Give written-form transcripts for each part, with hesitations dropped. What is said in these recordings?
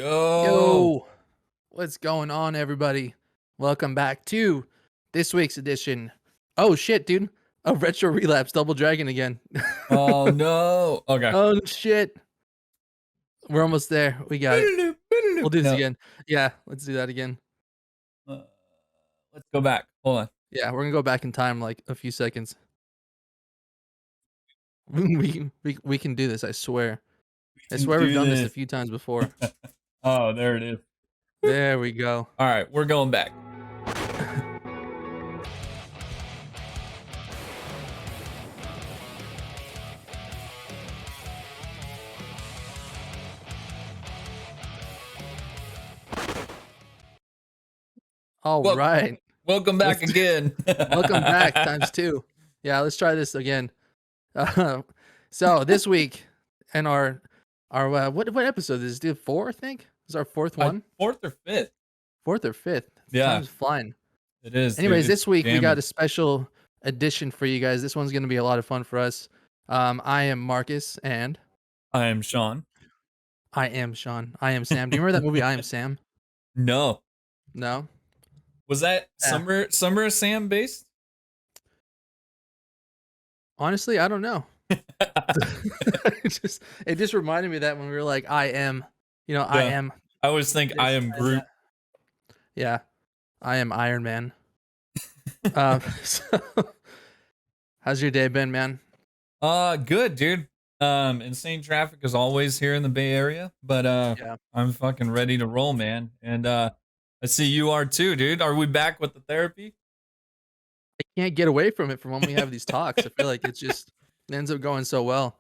Yo. Yo, what's going on, everybody? Welcome back to this week's edition. Oh shit, dude! Of Retro Relapse Double Dragon again. Oh no. Okay. Oh shit, we're almost there. We got it. We'll do this No. again. Yeah, let's do that again. Uh, let's go back. Hold on. Yeah, we're gonna go back in time like a few seconds. We can do this. I swear. We I can swear we've do done this a this. few times before. Oh, there it is. There we go. All right, we're going back. All Well, right, welcome let's back again. welcome back times two. Yeah, let's try this again. Uh, so this week, and our what episode is this? Four, I think. This is our fourth one, Fourth or fifth? fourth or fifth. Yeah, Time's flying. it is, dude. Anyways, It's this week we got jamming. a special edition for you guys. This one's gonna be a lot of fun for us. I am Marcus, and I am Sean. I am Sean. I am Sam. Do you remember that movie? I Am Sam. No. No. Was that Yeah. Summer Sam based? Honestly, I don't know. it just reminded me of that when we were like, I am. I Yeah. am. I always think I This, am I am Groot. that. Yeah. I am Iron Man. So how's your day been, man? Good, dude. Insane traffic as always here in the Bay Area, but Yeah. I'm fucking ready to roll, man. And I see you are too, dude. Are we back with the therapy? I can't get away from it from when we have these talks. I feel like it ends up going so well.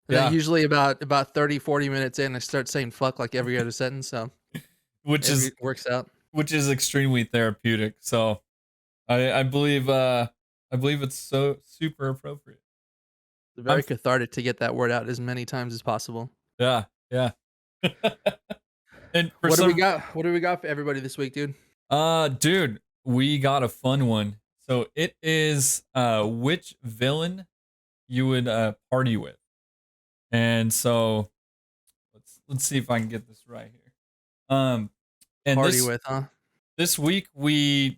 And then Yeah, usually about 30, 40 minutes in, I start saying fuck like every other sentence, so which it is works out. which is extremely therapeutic. So I believe it's so super appropriate. It's I'm very cathartic to get that word out as many times as possible. yeah, yeah. And for What do we some got? What do we got for everybody this week, dude? dude, we got a fun one. So it is which villain you would party with. And so let's see if I can get this right here. Um, and Party this with, huh? this week we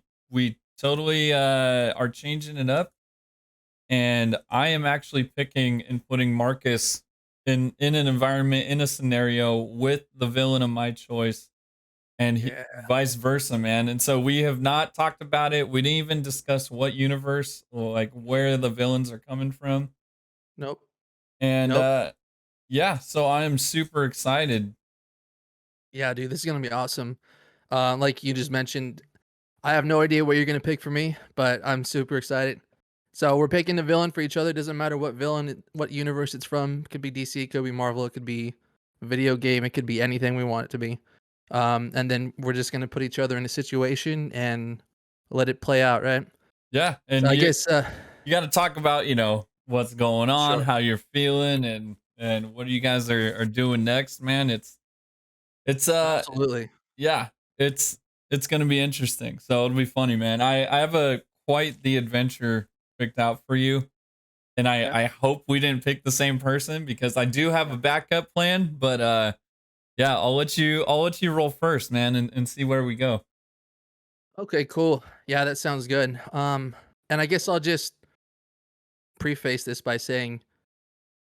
totally are changing it up, and I am actually picking and putting Marcus in an environment in a scenario with the villain of my choice, and Yeah. vice versa, man. And so we have not talked about it. We didn't even discuss what universe or like where the villains are coming from, Nope. and Nope. yeah, so I am super excited. Yeah, dude, this is gonna be awesome. Like you just mentioned, I have no idea what you're gonna pick for me, but I'm super excited. So we're picking a villain for each other. Doesn't matter what villain, what universe it's from. It could be DC, it could be Marvel, it could be a video game, it could be anything we want it to be. And then we're just gonna put each other in a situation and let it play out, right? Yeah, So and I you guess, you got to talk about what's going on, sure, how you're feeling, and what you guys are doing next, man. It's absolutely. yeah, it's gonna be interesting, so it'll be funny, man. I have a quite the adventure picked out for you, and i Okay. i hope we didn't pick the same person because I do have a backup plan, but yeah, I'll let you roll first, man, and see where we go. Okay, cool. Yeah, that sounds good. And I guess I'll just preface this by saying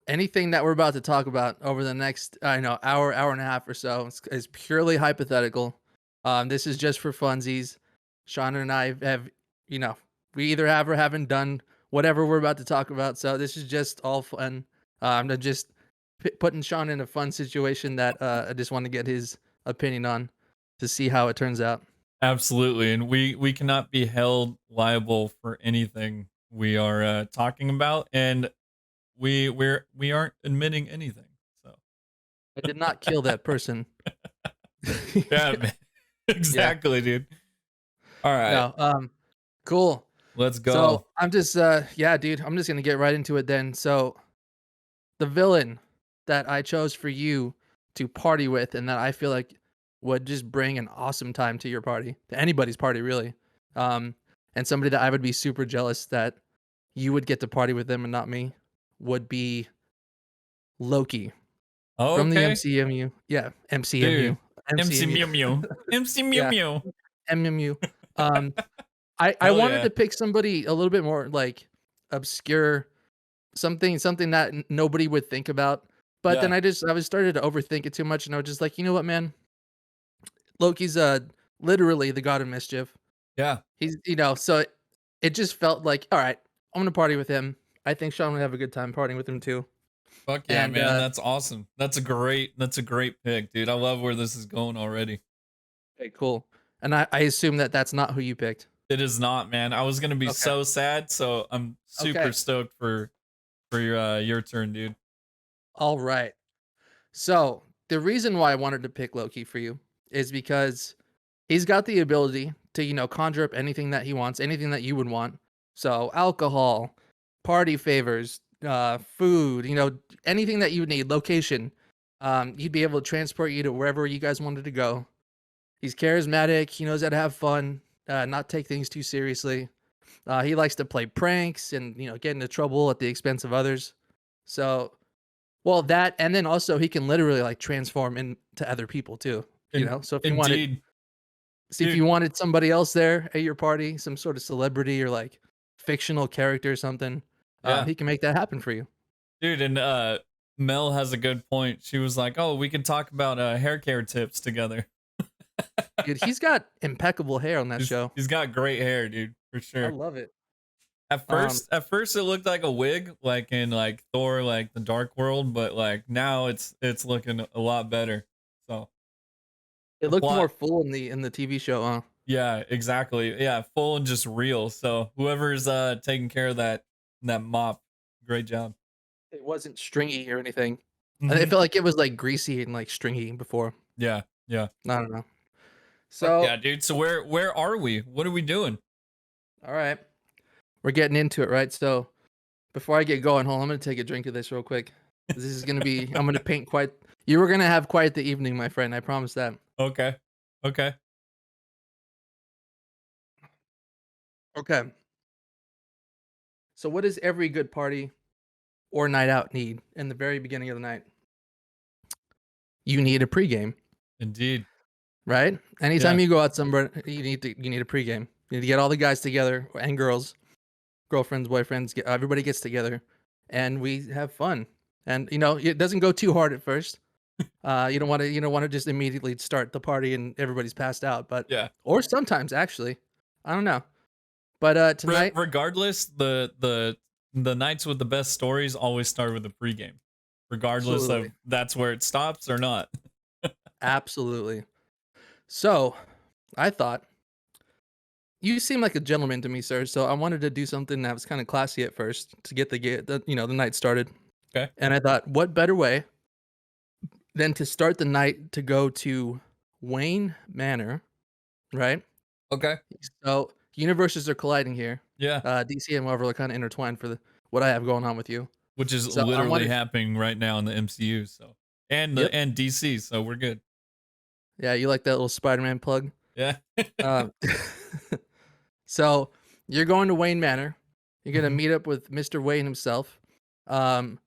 anything that we're about to talk about over the next, I know, hour and a half or so is purely hypothetical. This is just for funsies. Sean and I have, you know, we either have or haven't done whatever we're about to talk about. So this is just all fun. I'm just putting Sean in a fun situation that I just want to get his opinion on to see how it turns out. Absolutely, and we cannot be held liable for anything we are talking about, and we aren't admitting anything. So I did not kill that person. yeah, man. Yeah. Exactly, dude. All right, No. Cool. let's go. So I'm just yeah, dude, I'm just gonna get right into it then. So the villain that I chose for you to party with and that I feel like would just bring an awesome time to your party, to anybody's party really. Um, and somebody that I would be super jealous that you would get to party with them and not me would be Loki from the Okay, MCMU. Yeah, MCMU. dude. MC MCMU. Mew Mew. MC Mew Yeah, Mew. MMU. Um, I Hell wanted yeah. to pick somebody a little bit more, like, obscure, something that nobody would think about, but Yeah. then I was started to overthink it too much, and I was just like, "You know what, man? Loki's, literally the god of mischief." Yeah. So it just felt like, "Alright, I'm gonna party with him. I think Sean would have a good time partying with him too." Fuck yeah, And, man. That's awesome. That's a great pick, dude. I love where this is going already. okay, cool. And I assume that that's not who you picked. It is not, man. I was gonna be Okay. so sad, so I'm super Okay. stoked for your turn, dude. Alright. So, the reason why I wanted to pick Loki for you is because he's got the ability to, conjure up anything that he wants, anything that you would want. So, alcohol, party favors, food, anything that you would need, location. He'd be able to transport you to wherever you guys wanted to go. He's charismatic. He knows how to have fun, not take things too seriously. He likes to play pranks and get into trouble at the expense of others. So, well, that and then also he can literally like transform into other people too. So Indeed, if dude. you wanted somebody else there at your party, some sort of celebrity or like fictional character or something, Yeah, he can make that happen for you. dude. And Mel has a good point. She was like, "Oh, we can talk about hair care tips together." Dude, he's got impeccable hair on that he's show. he's got great hair, dude, for I sure. love it. At Um, first, at first it looked like a wig, like in like Thor, like the Dark World, but like now it's looking a lot better. So it the looked more plot, full in the TV show, huh? yeah, exactly, yeah, full and just real. So whoever's taking care of that mop, great job. It wasn't stringy or anything. It Hmm. felt like it was like greasy and like stringy before. Yeah, yeah. I don't know. Fuck So, yeah, dude. So where are we? What are we doing? all right, we're getting into it, right? So, before I get going, hold on, I'm gonna take a drink of this real quick. This is gonna be, I'm gonna paint quite. You were gonna have quite the evening, my friend. I promise that. Okay, okay. Okay. So, what does every good party or night out need in the very beginning of the night? You need a pregame, Indeed. right? Yeah. Anytime you go out somewhere, you need a pregame. You need to get all the guys together and girls, girlfriends, boyfriends, everybody gets together, and we have fun. And it doesn't go too hard at first. You don't want to just immediately start the party and everybody's passed out, but Yeah. or sometimes actually, I don't know. But tonight, Regardless, the nights with the best stories always start with the pregame, regardless of absolutely, that's where it stops or not. absolutely. So I thought you seem like a gentleman to me, sir. So I wanted to do something that was kind of classy at first to get the night started. Okay. And I thought, what better way than to start the night to go to Wayne Manor, right? Okay. So universes are colliding here. Yeah. DC and Marvel are kind of intertwined for what I have going on with you. Which is So I literally wanted, happening right now in the MCU. So yep, and DC. So we're good. yeah, you like that little Spider-Man plug. Yeah. Um, so you're going to Wayne Manor. You're gonna Mhm. meet up with Mr. Wayne himself. Um,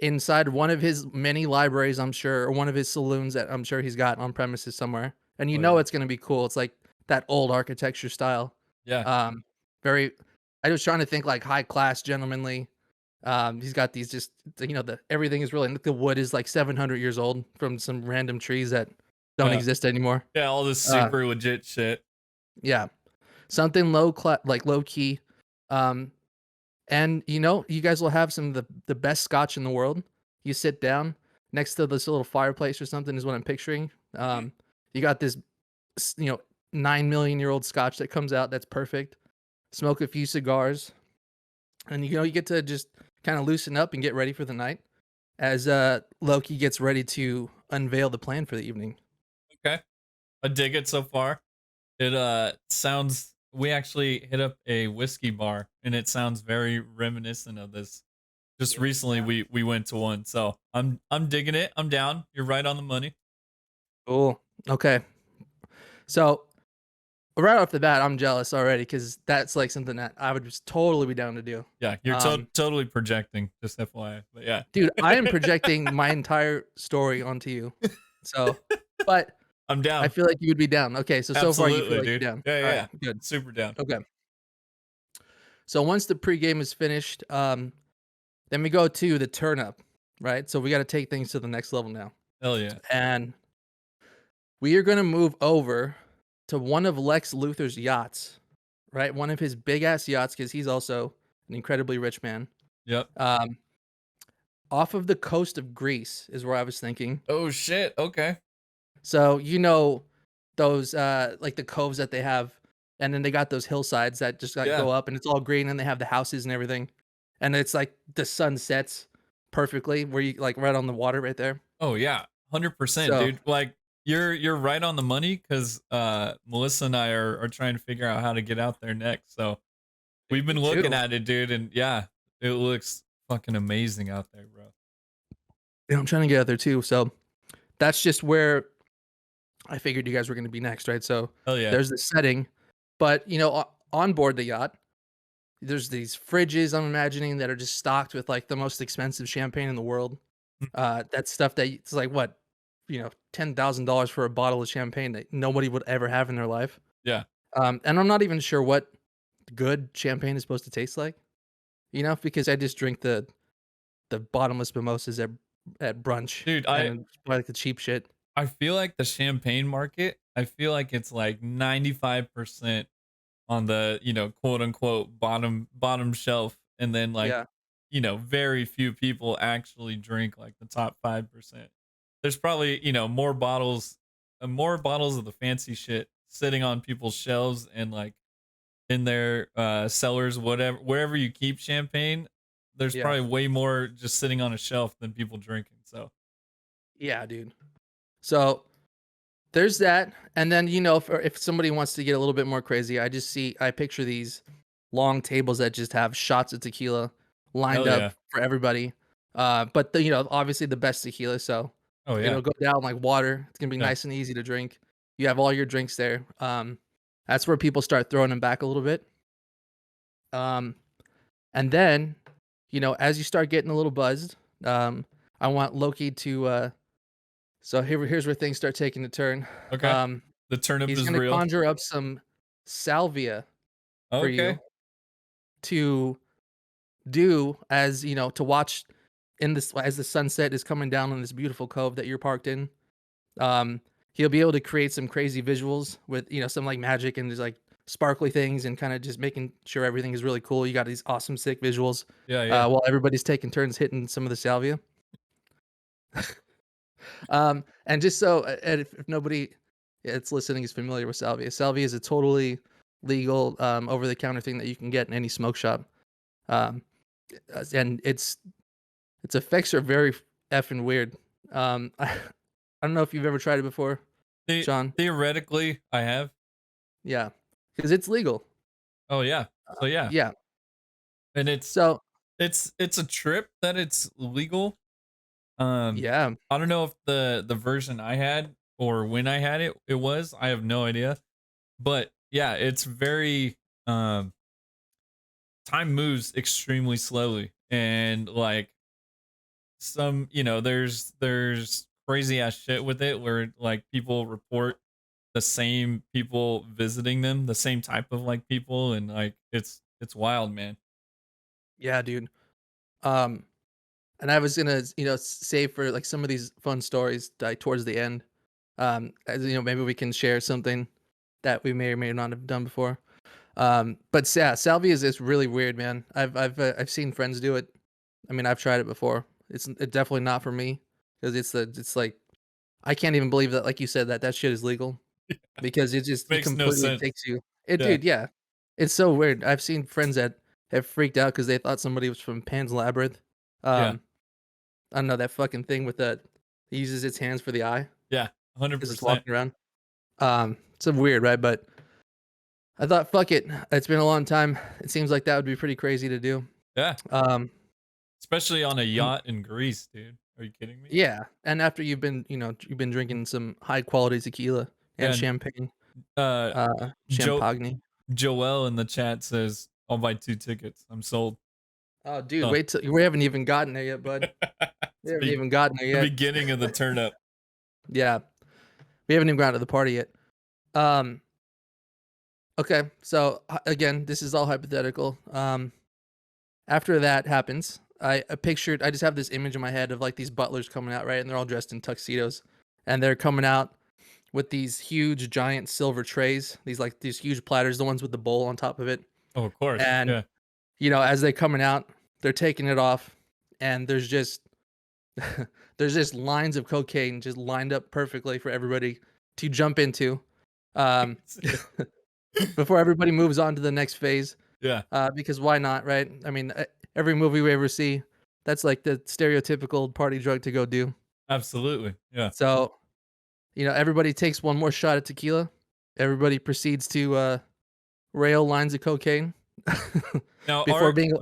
inside one of his many libraries, I'm sure, or one of his saloons that I'm sure he's got on premises somewhere. And Oh yeah. it's gonna be cool. It's like that old architecture style. Yeah. Um, very. I was trying to think like high class, gentlemanly. He's got these just the everything is really the wood is like 700 years old from some random trees that don't Yeah. exist anymore. Yeah. All this Uh, super legit shit. yeah, something like low key. Um, and you guys will have some of the best scotch in the world. You sit down next to this little fireplace or something is what I'm picturing. You got this, s- you know, 9 million-year-old scotch that comes out. That's perfect. Smoke a few cigars, and you get to just kind of loosen up and get ready for the night as Loki gets ready to unveil the plan for the evening. Okay. I dig it so far. It sounds we actually hit up a whiskey bar and it sounds very reminiscent of this. Just recently Yeah. we went to one. So I'm digging it. I'm down. You're right on the money. Cool. Okay. So right off the bat, I'm jealous already because that's like something that I would just totally be down to do. Yeah, you're Um, totally projecting, just FYI. But yeah. dude, I am projecting my entire story onto you. So, but I'm I down. feel like you would be down. Okay, so far you feel Absolutely, like dude. you're down. Yeah, All yeah, right, yeah. good. Super down. Okay. So once the pregame is finished, then we go to the turn up, right? So we got to take things to the next level now. Hell yeah. And we are going to move over to one of Lex Luthor's yachts, right? One of his big ass yachts, because he's also an incredibly rich man. Yep. Um, off of the coast of Greece is where I was thinking. Oh shit. Okay. So those like the coves that they have, and then they got those hillsides that just like Yeah. go up, and it's all green, and they have the houses and everything, and it's like the sun sets perfectly where you like right on the water right there. Oh yeah. 100%, So dude. Like you're right on the money cuz Melissa and I are trying to figure out how to get out there next. So we've been me looking too. at it, dude, and yeah, it looks fucking amazing out there, bro. Yeah, I'm trying to get out there too. So that's just where I figured you guys were going to be next, right? So Hell yeah. there's the setting, but on board the yacht, there's these fridges I'm imagining that are just stocked with like the most expensive champagne in the world. Mm. That's stuff that it's like what, $10,000 for a bottle of champagne that nobody would ever have in their life. Yeah. And I'm not even sure what good champagne is supposed to taste like, because I just drink the bottomless mimosas at brunch, Dude, and I it's probably like the cheap shit. I feel like the champagne market, I feel like it's like 95% on the, quote unquote bottom shelf and then like, Yeah, very few people actually drink like the top 5%. There's probably, more bottles of the fancy shit sitting on people's shelves and like in their cellars, whatever, wherever you keep champagne. There's yeah, probably way more just sitting on a shelf than people drinking. So, yeah, dude. So there's that, and then if somebody wants to get a little bit more crazy, I picture these long tables that just have shots of tequila lined hell up yeah. for everybody. But obviously the best tequila, so Oh yeah. it'll go down like water. It's gonna be Yeah. nice and easy to drink. You have all your drinks there. That's where people start throwing them back a little bit. Um, and then, as you start getting a little buzzed, I want Loki to. So here's where things start taking a turn. Okay. Um, The turnip he's is gonna real. conjure up some salvia for you Okay. to do to watch in this as the sunset is coming down on this beautiful cove that you're parked in. Um, he'll be able to create some crazy visuals with some like magic and just like sparkly things and kind of just making sure everything is really cool. You got these awesome sick visuals Yeah, yeah. while everybody's taking turns hitting some of the salvia. And just so, and if nobody that's listening is familiar with salvia, salvia is a totally legal, over the counter thing that you can get in any smoke shop. Um, and its effects are very effing weird. I don't know if you've ever tried it before, The Sean. theoretically, I have. Yeah, because it's legal. Oh yeah. So yeah, Yeah. and So it's a trip that it's legal. Um, yeah, I don't know if the version I had or when I had it, it was. I have no idea. But yeah, it's very time moves extremely slowly and like there's crazy ass shit with it where like people report the same people visiting them, the same type of like people, and like it's wild, man. yeah, dude. Um, and I was gonna save for like some of these fun stories like towards the end. As maybe we can share something that we may or may not have done before. But yeah, salvia is really weird, man. I've seen friends do it. I mean, I've tried it before. It's definitely not for me because it's like I can't even believe that, like you said, that shit is legal because it Makes no completely sense. takes you. Yeah, Dude, yeah, it's so weird. I've seen friends that have freaked out because they thought somebody was from Pan's Labyrinth. yeah, Um, I don't know that fucking thing with the he uses its hands for the eye yeah, because it's 100%. walking around. It's weird, right? But I thought, fuck it. It's been a long time. It seems like that would be pretty crazy to do. Yeah, Um, especially on a and yacht in Greece, dude. Are you kidding me? yeah, and after you've been drinking some high quality tequila and And champagne, uh, Joe champagne. Joel in the chat says, "I'll buy 2 tickets. I'm sold." Oh, dude, So wait till we haven't even gotten there yet, bud. We it's haven't even gotten there the yet. beginning of the turn up. Yeah. We haven't even gotten to the party yet. Um, okay, so again, this is all hypothetical. After that happens, I just have this image in my head of like these butlers coming out, right? And they're all dressed in tuxedos, and they're coming out with these huge, giant silver trays. These huge platters, the ones with the bowl on top of it. Oh, of course. And Yeah. as they coming out, they're taking it off, and there's just there's just lines of cocaine just lined up perfectly for everybody to jump into, um, before everybody moves on to the next phase. Yeah. Because why not, right? I mean, every movie we ever see, that's like the stereotypical party drug to go do. Absolutely. Yeah. So, everybody takes one more shot at tequila. Everybody proceeds to rail lines of cocaine Now, before are being.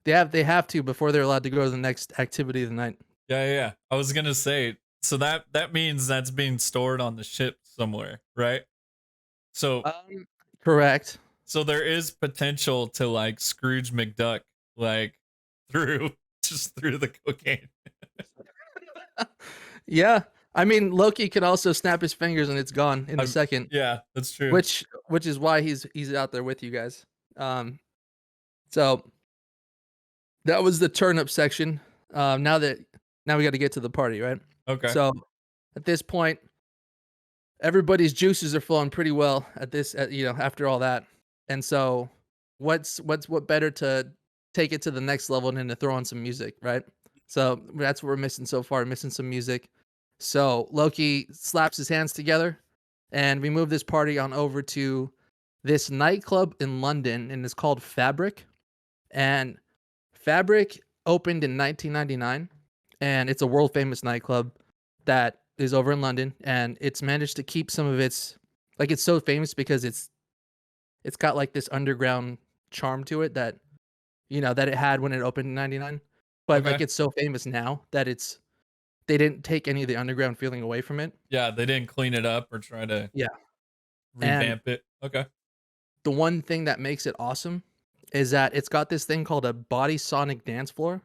They have to before they're allowed to go to the next activity of the night. yeah, yeah, yeah. I was gonna say, so that means that's being stored on the ship somewhere, right? So Um, Correct. so there is potential to like Scrooge McDuck, like through just through the cocaine. Yeah, I mean Loki can also snap his fingers and it's gone in a I'm, second, yeah, that's true. which is why he's out there with you guys. So that was the turnip section. Now we got to get to the party, right? Okay. So at this point, everybody's juices are flowing pretty well after all that. And so what better to take it to the next level than to throw on some music, right? So that's what we're missing so far, missing some music. So Loki slaps his hands together and we move this party on over to this nightclub in London, and it's called Fabric. And Fabric opened in 1999, and it's a world famous nightclub that is over in London, and it's managed to keep some of its, like, it's so famous because it's got like this underground charm to it that that it had when it opened in 99. But like Okay. it's so famous now that they didn't take any of the underground feeling away from it. Yeah, they didn't clean it up or try to Yeah. And revamp it. Okay. the one thing that makes it awesome is that it's got this thing called a body sonic dance floor,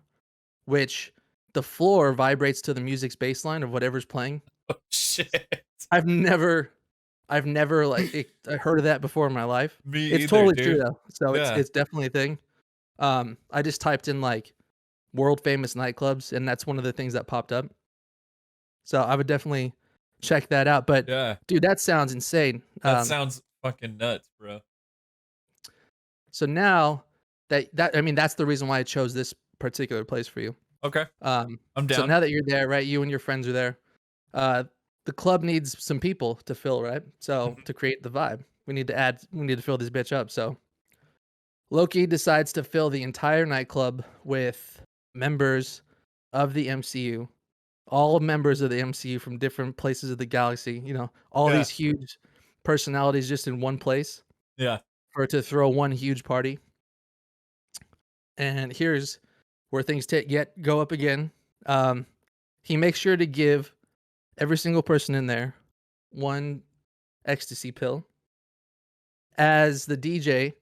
which the floor vibrates to the music's bass line of whatever's playing. Oh shit. I've never heard of that before in my life. Me It's either, totally true dude. though. So it's Yeah. it's definitely a thing. I just typed in like world famous nightclubs and that's one of the things that popped up. So I would definitely check that out. But Yeah. dude, that sounds insane. That sounds fucking nuts, bro. So now that I mean that's the reason why I chose this particular place for you. Okay. I'm So down. now that you're there, right, you and your friends are there. Uh, the club needs some people to fill, right? So Mhm. to create the vibe, we need to fill this bitch up. So Loki decides to fill the entire nightclub with members of the MCU, all members of the MCU from different places of the galaxy. All Yeah. these huge personalities just in one place Yeah. for it to throw one huge party. And here's where things go up again. Um, he makes sure to give every single person in there one ecstasy pill as the DJ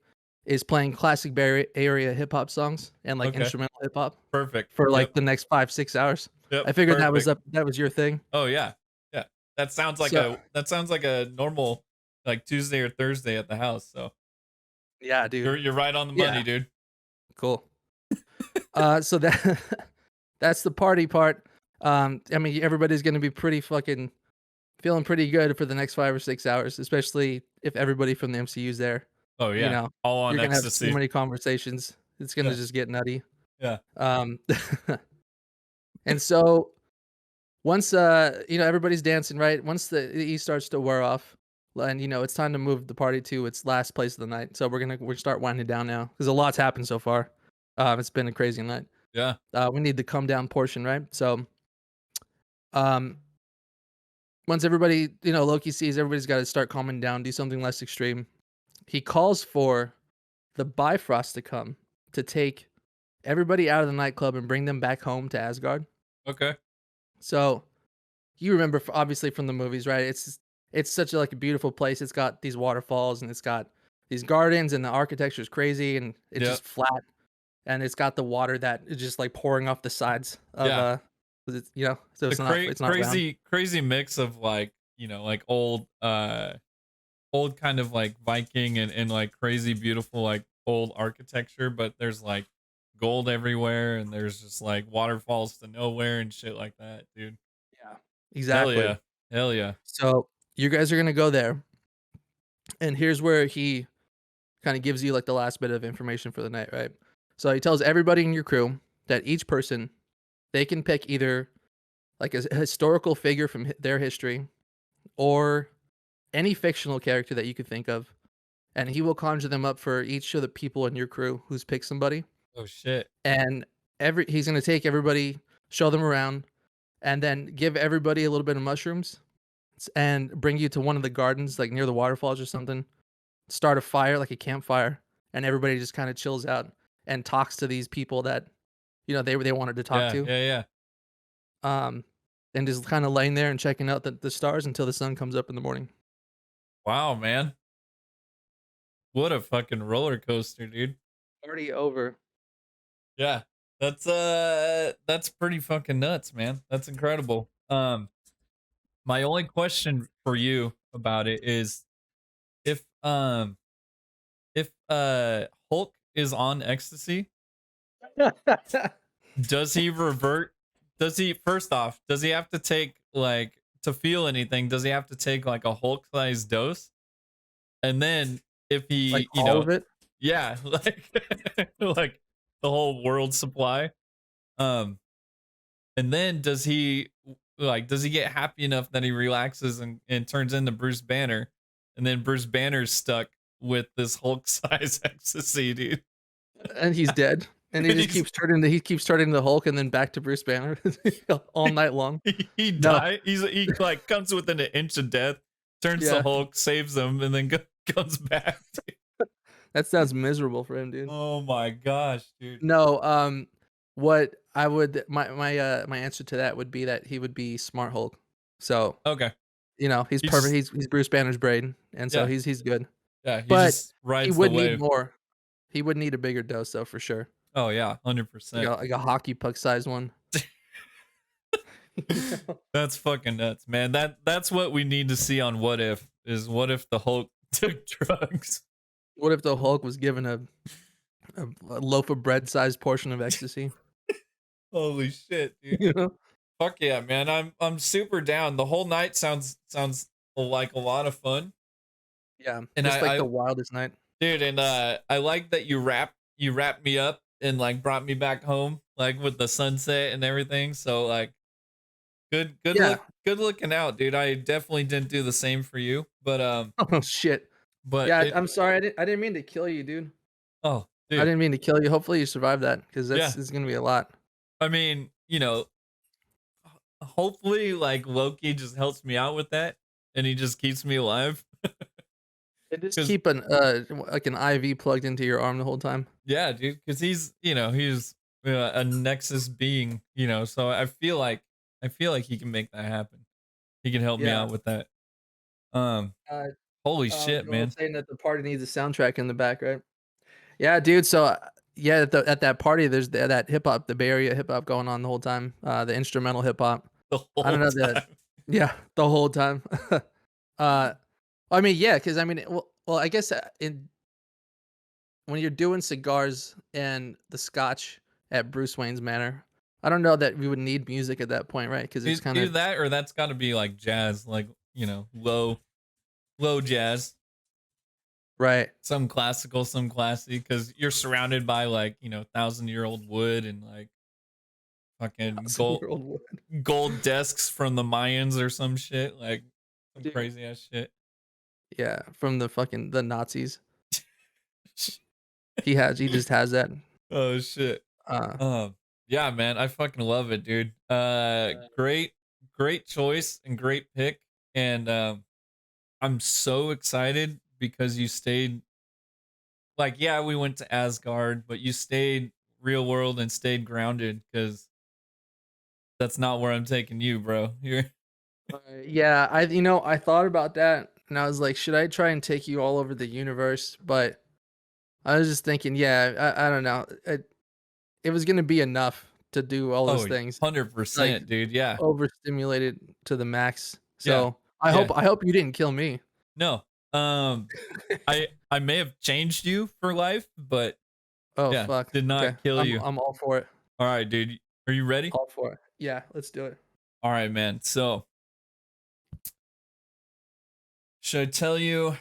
is playing classic Bay Area hip hop songs and like Okay. instrumental hip hop Perfect. for like Yep. the next 5-6 hours. Yep. I figured Perfect. that was your thing. Oh yeah. Yeah. So That sounds like a normal like Tuesday or Thursday at the house. So yeah, dude. you're right on the Yeah, money, dude. cool. So that that's the party part. I mean, everybody's gonna be pretty fucking feeling pretty good for the next 5 or 6 hours, especially if everybody from the MCU's there. Oh You yeah. know, All on you're gonna have so ecstasy. many conversations. It's gonna Yeah. just get nutty. Yeah. Um, and so once everybody's dancing, right? Once the E starts to wear off, and it's time to move the party to its last place of the night. So we're start winding down now because a lot's happened so far. It's been a crazy night. Yeah. We need the come down portion, right? So um, once everybody, Loki sees everybody's got to start calming down, do something less extreme. He calls for the Bifrost to come to take everybody out of the nightclub and bring them back home to Asgard. Okay. So you remember obviously from the movies, right? It's such a, like a beautiful place. It's got these waterfalls and it's got these gardens and the architecture is crazy and it's Yeah. just flat and it's got the water that is just like pouring off the sides of Yeah. 'cause it's, so The it's not round. crazy mix of like like old kind of like Viking and like crazy beautiful like old architecture, but there's like gold everywhere and there's just like waterfalls to nowhere and shit like that, dude. Yeah. Hell Exactly. yeah. Hell yeah. So you guys are gonna go there, and here's where he kind of gives you like the last bit of information for the night, right? So he tells everybody in your crew that each person they can pick either like a historical figure from their history or any fictional character that you could think of, and he will conjure them up for each of the people in your crew who's picked somebody. Oh shit. And every he's gonna take everybody, show them around, and then give everybody a little bit of mushrooms and bring you to one of the gardens, like near the waterfalls or something. Start a fire, like a campfire, and everybody just kind of chills out and talks to these people that they wanted to talk Yeah, to. yeah, yeah. Um, and just kind of laying there and checking out the stars until the sun comes up in the morning. Wow, man. What a fucking roller coaster, dude. Party over. Yeah. That's pretty fucking nuts, man. That's incredible. My only question for you about it is if Hulk is on ecstasy, does he revert? Does he first off, does he have to take like to feel anything, does he have to take like a Hulk sized dose? And then if Like he, all of it. yeah, like like the whole world supply. Um and then does he get happy enough that he relaxes and turns into Bruce Banner? And then Bruce Banner's stuck with this Hulk size ecstasy, dude. And he's dead. And he just He's keeps turning the Hulk and then back to Bruce Banner all night long. he No, die. He like comes within an inch of death, turns to yeah, Hulk, saves him, and then comes back. that sounds miserable for him, dude. Oh my gosh, dude. No, what I would my answer to that would be that he would be Smart Hulk. So, Okay. he's He perfect. just He's Bruce Banner's brain, and so yeah, he's good. yeah, he But just he rides the would need wave. more. He would need a bigger dose though, for sure. Oh yeah, Like 100%. a hockey puck size one. You know? That's fucking nuts, man. That's what we need to see on What If is what if the Hulk took drugs. What if the Hulk was given a loaf of bread sized portion of ecstasy? Holy shit, dude. You know? Fuck yeah, man. I'm super down. The whole night sounds like a lot of fun. Yeah, And just like I the wildest night. dude, and I like that you wrapped me up and like brought me back home like with the sunset and everything. So like Yeah. good looking out, dude. I definitely didn't do the same for you, Oh shit. but Yeah, it I'm sorry. I didn't mean to kill you, dude. oh, I dude. didn't mean to kill you. Hopefully you survive that because Yeah. it's gonna be a lot. I mean, hopefully like Loki just helps me out with that and he just keeps me alive And just cuz keep like an IV plugged into your arm the whole time. yeah, dude, cuz he's a nexus being, so I feel like he can make that happen. He can help me Yeah. out with that. Um Uh, Holy shit, Joel man. saying that the party needs a soundtrack in the back, right? Yeah, dude. So yeah, at that party, there's that hip hop, the Bay Area hip hop going on the whole time. The instrumental hip hop. The I don't whole know the time. yeah the whole time. uh, I mean, yeah, because I mean, well, I guess in when you're doing cigars and the scotch at Bruce Wayne's Manor, I don't know that we would need music at that point, right? Because it's kind Either of that or that's got to be like jazz, like, low jazz, right. some classical, some classy cuz you're surrounded by like, 1,000-year-old wood and like fucking 1,000-year-old woman, gold desks from the Mayans or some shit, like some dude. crazy ass shit. Yeah, from the Nazis. He just has that. Oh shit. Uh, Yeah, man, I fucking love it, dude. Great choice and great pick. And I'm so excited because you stayed like yeah, we went to Asgard, but you stayed real world and stayed grounded because that's not where I'm taking you, bro. You're yeah, I thought about that and I was like, should I try and take you all over the universe? But I was just thinking, yeah, I don't know. It was gonna be enough to do all those oh, things, like 100%, dude. Yeah. overstimulated to the max. Yeah. So Yeah. I hope you didn't kill me. No. Um, I may have changed you for life, but Oh, yeah, fuck. did Okay. not kill you. I'm all for it. All right, dude. Are you ready? All for it. Yeah, let's do it. All right, man. So, should I tell you?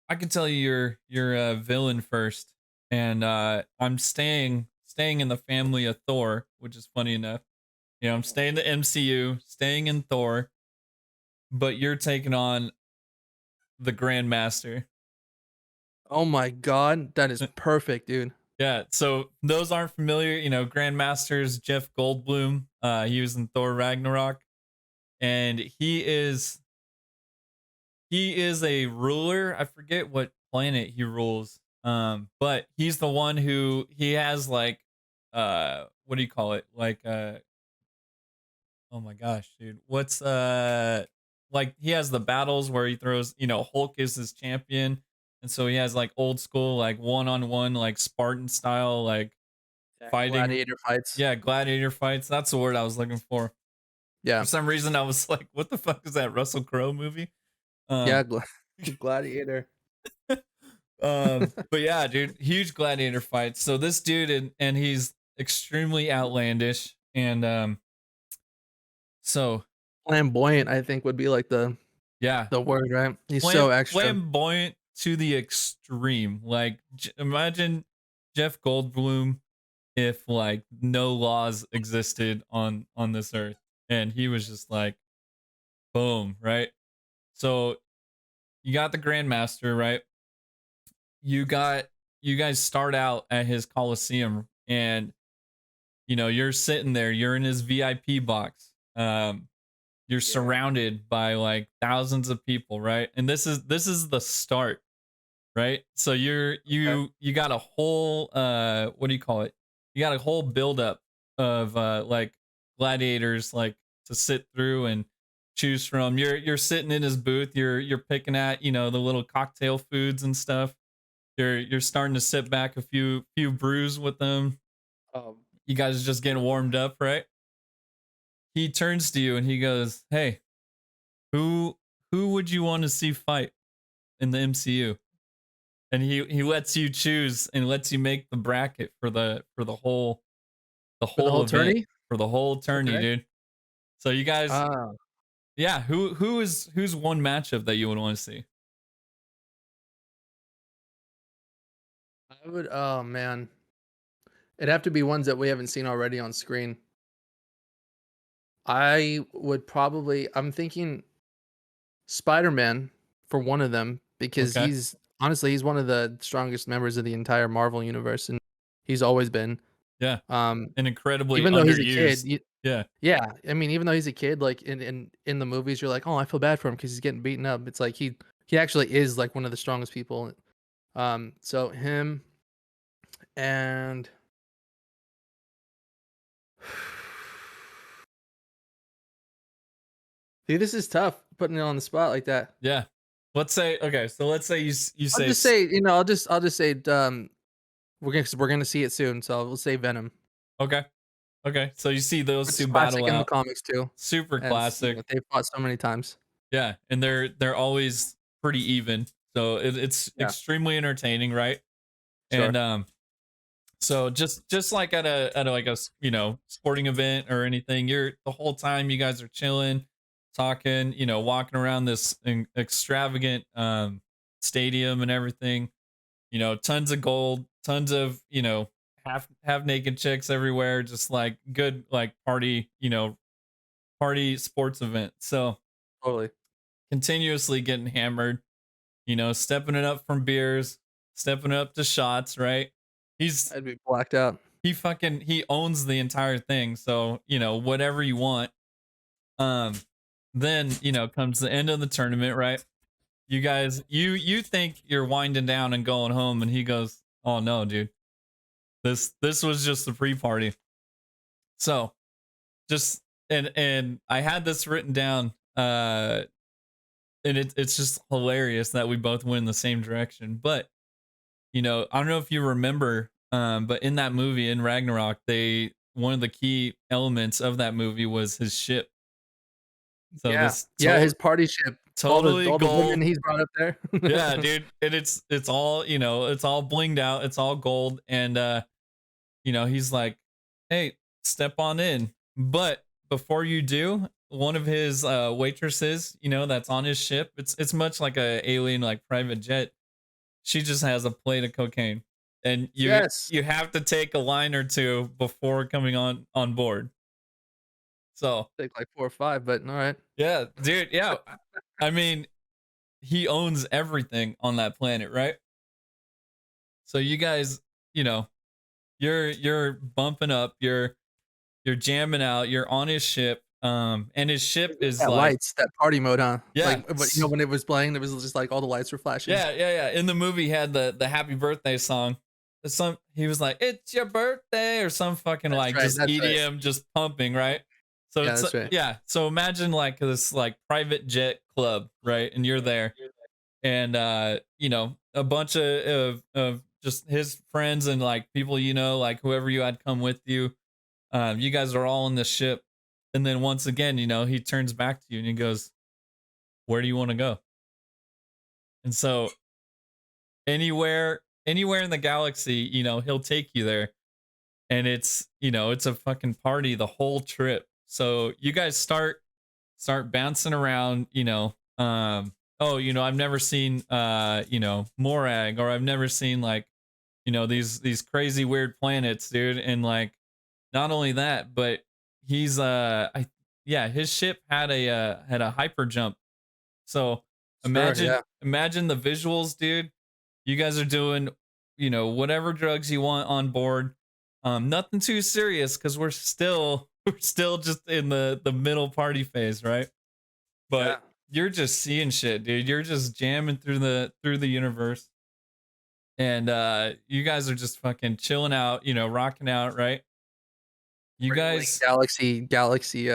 I can tell you your villain first, and I'm staying in the family of Thor, which is funny enough. You know, I'm staying in the MCU, staying in Thor, but you're taking on the Grandmaster. Oh my god, that is perfect, dude. Yeah, so those aren't familiar, you know, Grandmaster's Jeff Goldblum. He was in Thor Ragnarok, and he is a ruler. I forget what planet he rules. But he's the one who he has like what do you call it? Like oh my gosh, dude. What's like he has the battles where he throws, you know, Hulk is his champion. And so he has like old school, like one-on-one, like Spartan style, like Yeah, fighting. gladiator fights. Yeah, gladiator fights. That's the word I was looking for. For Yeah. some reason I was like, what the fuck is that Russell Crowe movie? Yeah, Um gladiator. but yeah, dude, huge gladiator fights. So this dude and he's extremely outlandish. And so Flamboyant, I think, would be like yeah, the word, right? He's so extra. flamboyant to the extreme. Like imagine Jeff Goldblum if like no laws existed on this earth and he was just like boom, right? So you got the Grandmaster, right? You got you guys start out at his Coliseum and you know, you're sitting there, you're in his VIP box. You're Yeah. surrounded by like thousands of people, right? And this is the start, right? So Okay. you got a whole what do you call it? You got a whole buildup of like gladiators like to sit through and choose from. You're sitting in his booth, you're picking at, you know, the little cocktail foods and stuff. You're starting to sit back a few brews with them. Um, You guys are just getting warmed up, right? He turns to you and he goes, "Hey, who who would you want to see fight in the MCU?" And he lets you choose and lets you make the bracket for the for the whole whole event tourney? for the whole tourney, Okay. dude. So you guys, Ah, yeah, who's one matchup that you would want to see? I would oh, man. It'd have to be ones that we haven't seen already on screen. I would probably I'm thinking Spider-Man for one of them because Okay, he's honestly, he's one of the strongest members of the entire Marvel universe, and he's always been. yeah, Um, and incredibly even though he's a kid, underused. Yeah, yeah, I mean, even though he's a kid, like, in the movies, you're like, "Oh, I feel bad for him because he's getting beaten up." It's like he actually is, like, one of the strongest people. So him and see, this is tough putting it on the spot like that. yeah. Let's say okay, so let's say you I'll say just say, you know, I'll just say, we're gonna see it soon, so we'll say Venom. okay, okay. So you see those Which is two classic battle in the out, comics too, super and you classic. know, they've fought so many times. Yeah, and they're always pretty even. So it's Yeah, extremely entertaining, right? And sure. so just like at a like you know, sporting event or anything, you're the whole time you guys are chilling, talking, you know, walking around this extravagant stadium and everything. You know, tons of gold, tons of, you know, half naked chicks everywhere, just like good like party, you know, party sports event. So Totally. continuously getting hammered, you know, stepping it up from beers, stepping it up to shots, right? He's I'd be blacked out. he owns the entire thing. So, you know, whatever you want. Um then, you know, comes the end of the tournament, right? You guys you think you're winding down and going home and he goes, "Oh no, dude. This was just the pre-party." So, just and I had this written down and it's just hilarious that we both went in the same direction. But you know, I don't know if you remember, but in that movie in Ragnarok, they one of the key elements of that movie was his ship. So Yeah. this Yeah, his total party ship. totally all the women gold. he's brought up there. Yeah, dude. And it's all, it's all blinged out. It's all gold. And he's like, "Hey, step on in." But before you do, one of his waitresses, that's on his ship, it's much like a alien like private jet. She just has a plate of cocaine. And you Yes. you have to take a line or two before coming on board. So, Take like 4 or 5, but alright. yeah, dude, yeah. I mean, he owns everything on that planet, right? So you guys, you know, you're bumping up, you're jamming out, you're on his ship, and his ship is That like, lights, that party mode, huh? yeah, Like, but, when it was playing, it was just like all the lights were flashing. yeah, yeah, yeah. In the movie, he had the happy birthday song. He was like, "It's your birthday," or some fucking like just That's right. EDM just pumping, right? So Yeah, it's that's right. yeah. So imagine like this like private jet club, right? And you're there, and a bunch of just his friends and like people, like whoever you had come with you. You guys are all on the ship, and then once again, he turns back to you and he goes, "Where do you want to go?" And so anywhere in the galaxy, he'll take you there, and it's a fucking party the whole trip. So you guys start bouncing around, oh, I've never seen Morag, or I've never seen like, these crazy weird planets, dude. And like, not only that, but he's yeah, his ship had a hyper jump. So Sure, imagine yeah. imagine the visuals, dude. You guys are doing, whatever drugs you want on board. Nothing too serious because we're still we're still just in the middle party phase, right? Yeah. But you're just seeing shit, dude. You're just jamming through the universe. And you guys are just fucking chilling out, rocking out, right? You Sprinkling guys, galaxy,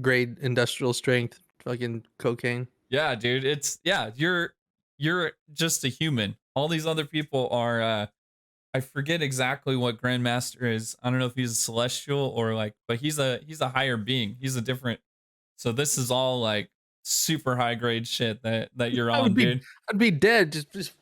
grade industrial strength fucking cocaine. yeah, dude. Yeah, you're just a human. All these other people are I forget exactly what Grandmaster is. I don't know if he's a celestial or like, but he's a higher being. He's a different. So this is all like super high grade shit that you're I would on, be dude. I'd be dead just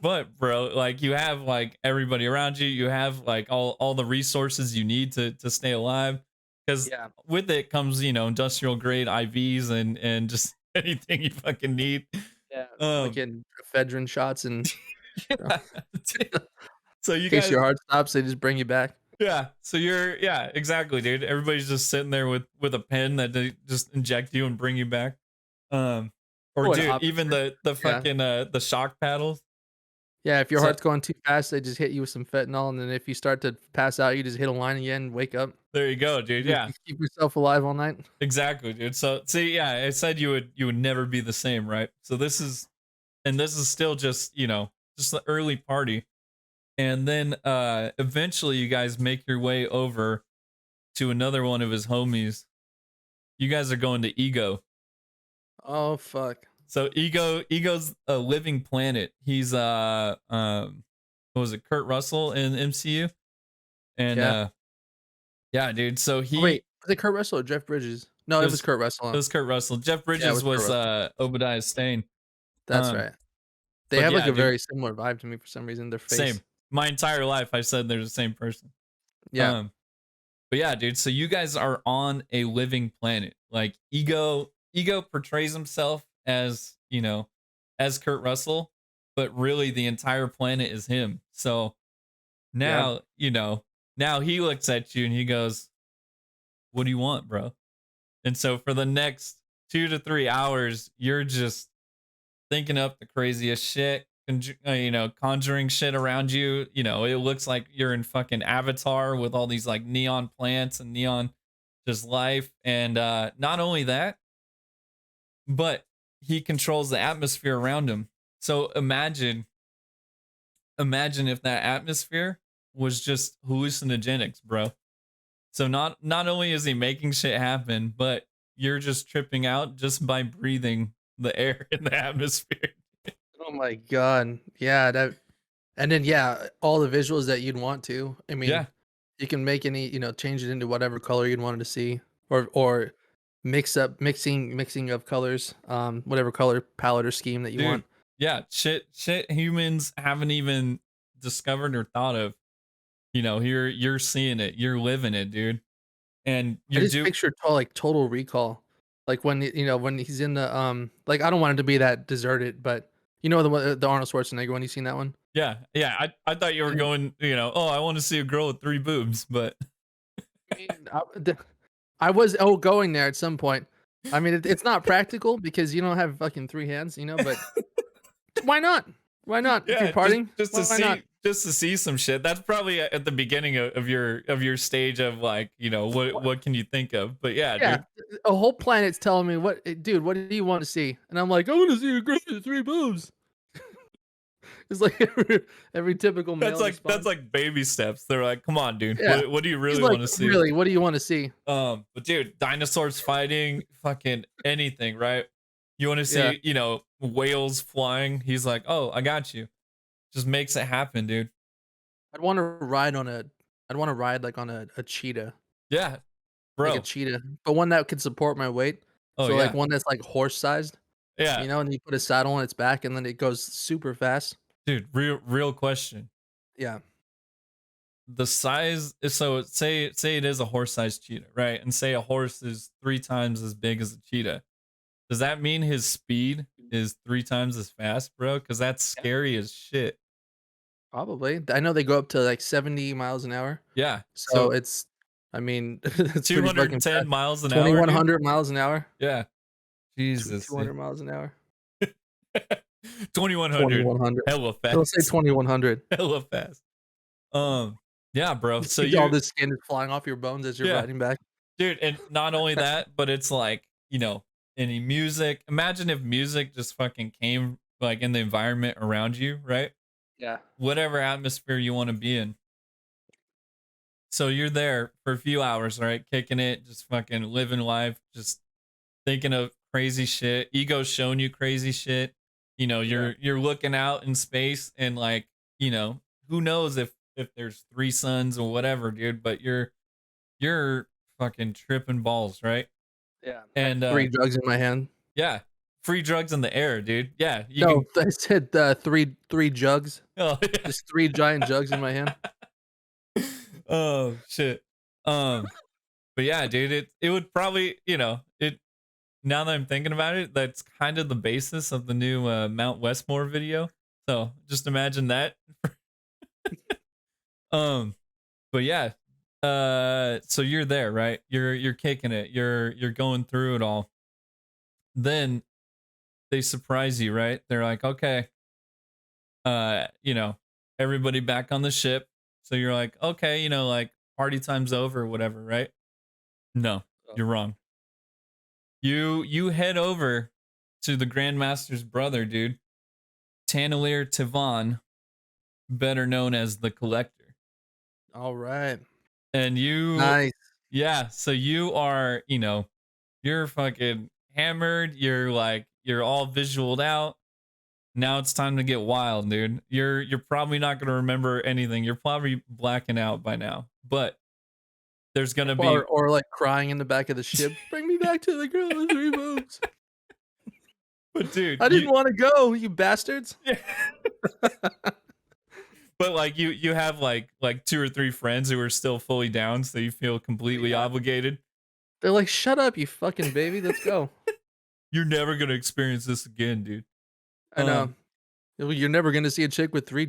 But bro, like you have like everybody around you. You have like all the resources you need to stay alive. Because yeah. with it comes, industrial grade IVs and just anything you fucking need. Yeah, Um, fucking ephedrine shots and, you know, yeah. So in you case guys, your heart stops, they just bring you back. yeah. So yeah, exactly, dude. Everybody's just sitting there with a pen that they just inject you and bring you back. Um, or Oh, an dude, even officer. the Yeah. fucking the shock paddles. Yeah, if your So heart's going too fast, they just hit you with some fentanyl, and then if you start to pass out, you just hit a line again, wake up. there you go, dude. You Yeah, just keep yourself alive all night. exactly, dude. So see, yeah, I said you would never be the same, right? So this is still just the early party. And then eventually you guys make your way over to another one of his homies. You guys are going to Ego. Oh, fuck. So Ego's a living planet. He's what was it, Kurt Russell in MCU? And Yeah. yeah, dude. So Oh, he wait, was it Kurt Russell or Jeff Bridges? No, it it was was Kurt Russell, it huh? was Kurt Russell. Jeff Yeah, it Bridges was Kurt was Russell. Obadiah Stane. That's Um right. They but have, like, yeah, a dude, very similar vibe to me for some reason, their same. face. My entire life I said they're the same person. Yeah. Um But yeah, dude. So you guys are on a living planet. Like Ego portrays himself as as Kurt Russell, but really the entire planet is him. So Yeah. now now he looks at you and he goes, "What do you want, bro?" And so for the next 2 to 3 hours, you're just thinking up the craziest shit, conjuring shit around you. It looks like you're in fucking Avatar with all these like neon plants and neon just life. And not only that, but he controls the atmosphere around him. So imagine if that atmosphere was just hallucinogenics, bro. So not only is he making shit happen, but you're just tripping out just by breathing the air in the atmosphere. Oh my god. Yeah, that and then, yeah, all the visuals that you'd want to. I mean, Yeah. you can make any, change it into whatever color you'd want it to see or mixing of colors, whatever color palette or scheme that you Dude, want. yeah, shit humans haven't even discovered or thought of. You're seeing it, you're living it, dude. And I you're just do picture like Total Recall, like when when he's in the like I don't want it to be that deserted, but the Arnold Schwarzenegger one. You seen that one? Yeah, yeah. I thought you were And going, oh, I want to see a girl with three boobs, but I mean, I was going there at some point. I mean, it's not practical because you don't have fucking three hands, but why not? Why not? If you're yeah, just partying, just to why not? see some shit. That's probably at the beginning of your stage of like, what can you think of? But yeah, Yeah, dude. a whole planet's telling me, dude, what do you want to see?" And I'm like, "I want to see a girl with three boobs." It's like every typical That's male like that's response. like baby steps. They're like, "Come on, dude. Yeah. What do you He's really like, want to see?" "Really, what do you want to see?" But dude, dinosaurs fighting, fucking anything, right? You want to Yeah. see, whales flying? He's like, "Oh, I got you." Just makes it happen, dude. I'd wanna ride on a I'd wanna ride, like, on a cheetah, Yeah, like a bro. cheetah, but one that could support my weight. Oh So, like, yeah. one that's, like, horse-sized, Yeah. and you put a saddle on its back, and then it goes super fast. Dude, real question. Yeah. The size so say it is a horse-sized cheetah, right? And say a horse is 3 times as big as a cheetah. Does that mean his speed is 3 times as fast, bro? Cuz that's Yeah. scary as shit. Probably. I know they go up to, like, 70 miles an hour, Yeah. so So it's I mean, it's pretty fucking 210 fast. miles an hour, dude. 2,100 miles an hour? Yeah. Jesus, dude. 200 miles an hour? 2100. 2,100. Hella It'll say fast. 2,100. Hella fast. Yeah, bro. You So see all you this skin is flying off your bones as you're yeah. riding back. Dude, and not only that, but it's like, any music. Imagine if music just fucking came like in the environment around you, right? Yeah. Whatever atmosphere you want to be in. So you're there for a few hours, right? Kicking it, just fucking living life, just thinking of crazy shit. Ego's showing you crazy shit. Yeah. You're looking out in space and like, who knows if there's three suns or whatever, dude, but you're fucking tripping balls, right? Yeah. I have And 3 drugs in my hand. yeah, free drugs in the air, dude. Yeah, you No, can. I said, 3 jugs. Oh Just 3 giant jugs in my hand. yeah. Oh shit. Um, but yeah, dude, it would probably, it. Now that I'm thinking about it, that's kind of the basis of the new Mount Westmore video. So just imagine that. Um, but yeah, so you're there, right? You're kicking it. You're going through it all. Then they surprise you, right? They're like, okay, uh, you know, everybody back on the ship. So you're like, okay, like party time's over or whatever, right? No, Oh, you're wrong. You head over to the Grandmaster's brother, dude, Tanelier Tivan, better known as the Collector. alright. And Nice. yeah, so you are, you're fucking hammered. You're all visualed out. Now it's time to get wild, dude. You're probably not gonna remember anything. You're probably blacking out by now. But there's gonna be, Or, like, crying in the back of the ship, "Bring me back to the girl with 3 boobs. but dude, I you didn't wanna go, you bastards." but like you have like two or three friends who are still fully down, so you feel completely Yeah. obligated. They're like, "Shut up, you fucking baby, let's go." You're never gonna experience this again, dude. I know. Um, Well, you're never gonna see a chick with 3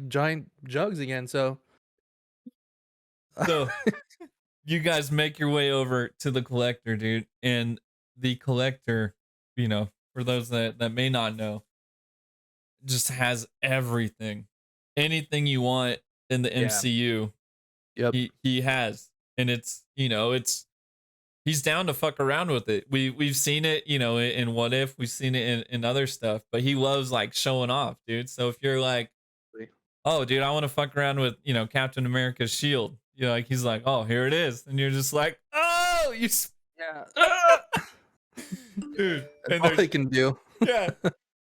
giant jugs again, so so you guys make your way over to the Collector, dude, and the Collector, for those that may not know, just has everything, anything you want in the Yeah. MCU. Yep. He has, and it's he's down to fuck around with it. We've seen it, in What If, we've seen it in other stuff, but he loves like showing off, dude. So if you're like, oh, dude, I want to fuck around with, Captain America's shield, like he's like, oh, here it is, and you're just like, oh, Yeah. dude, That's and all there's they can do. yeah,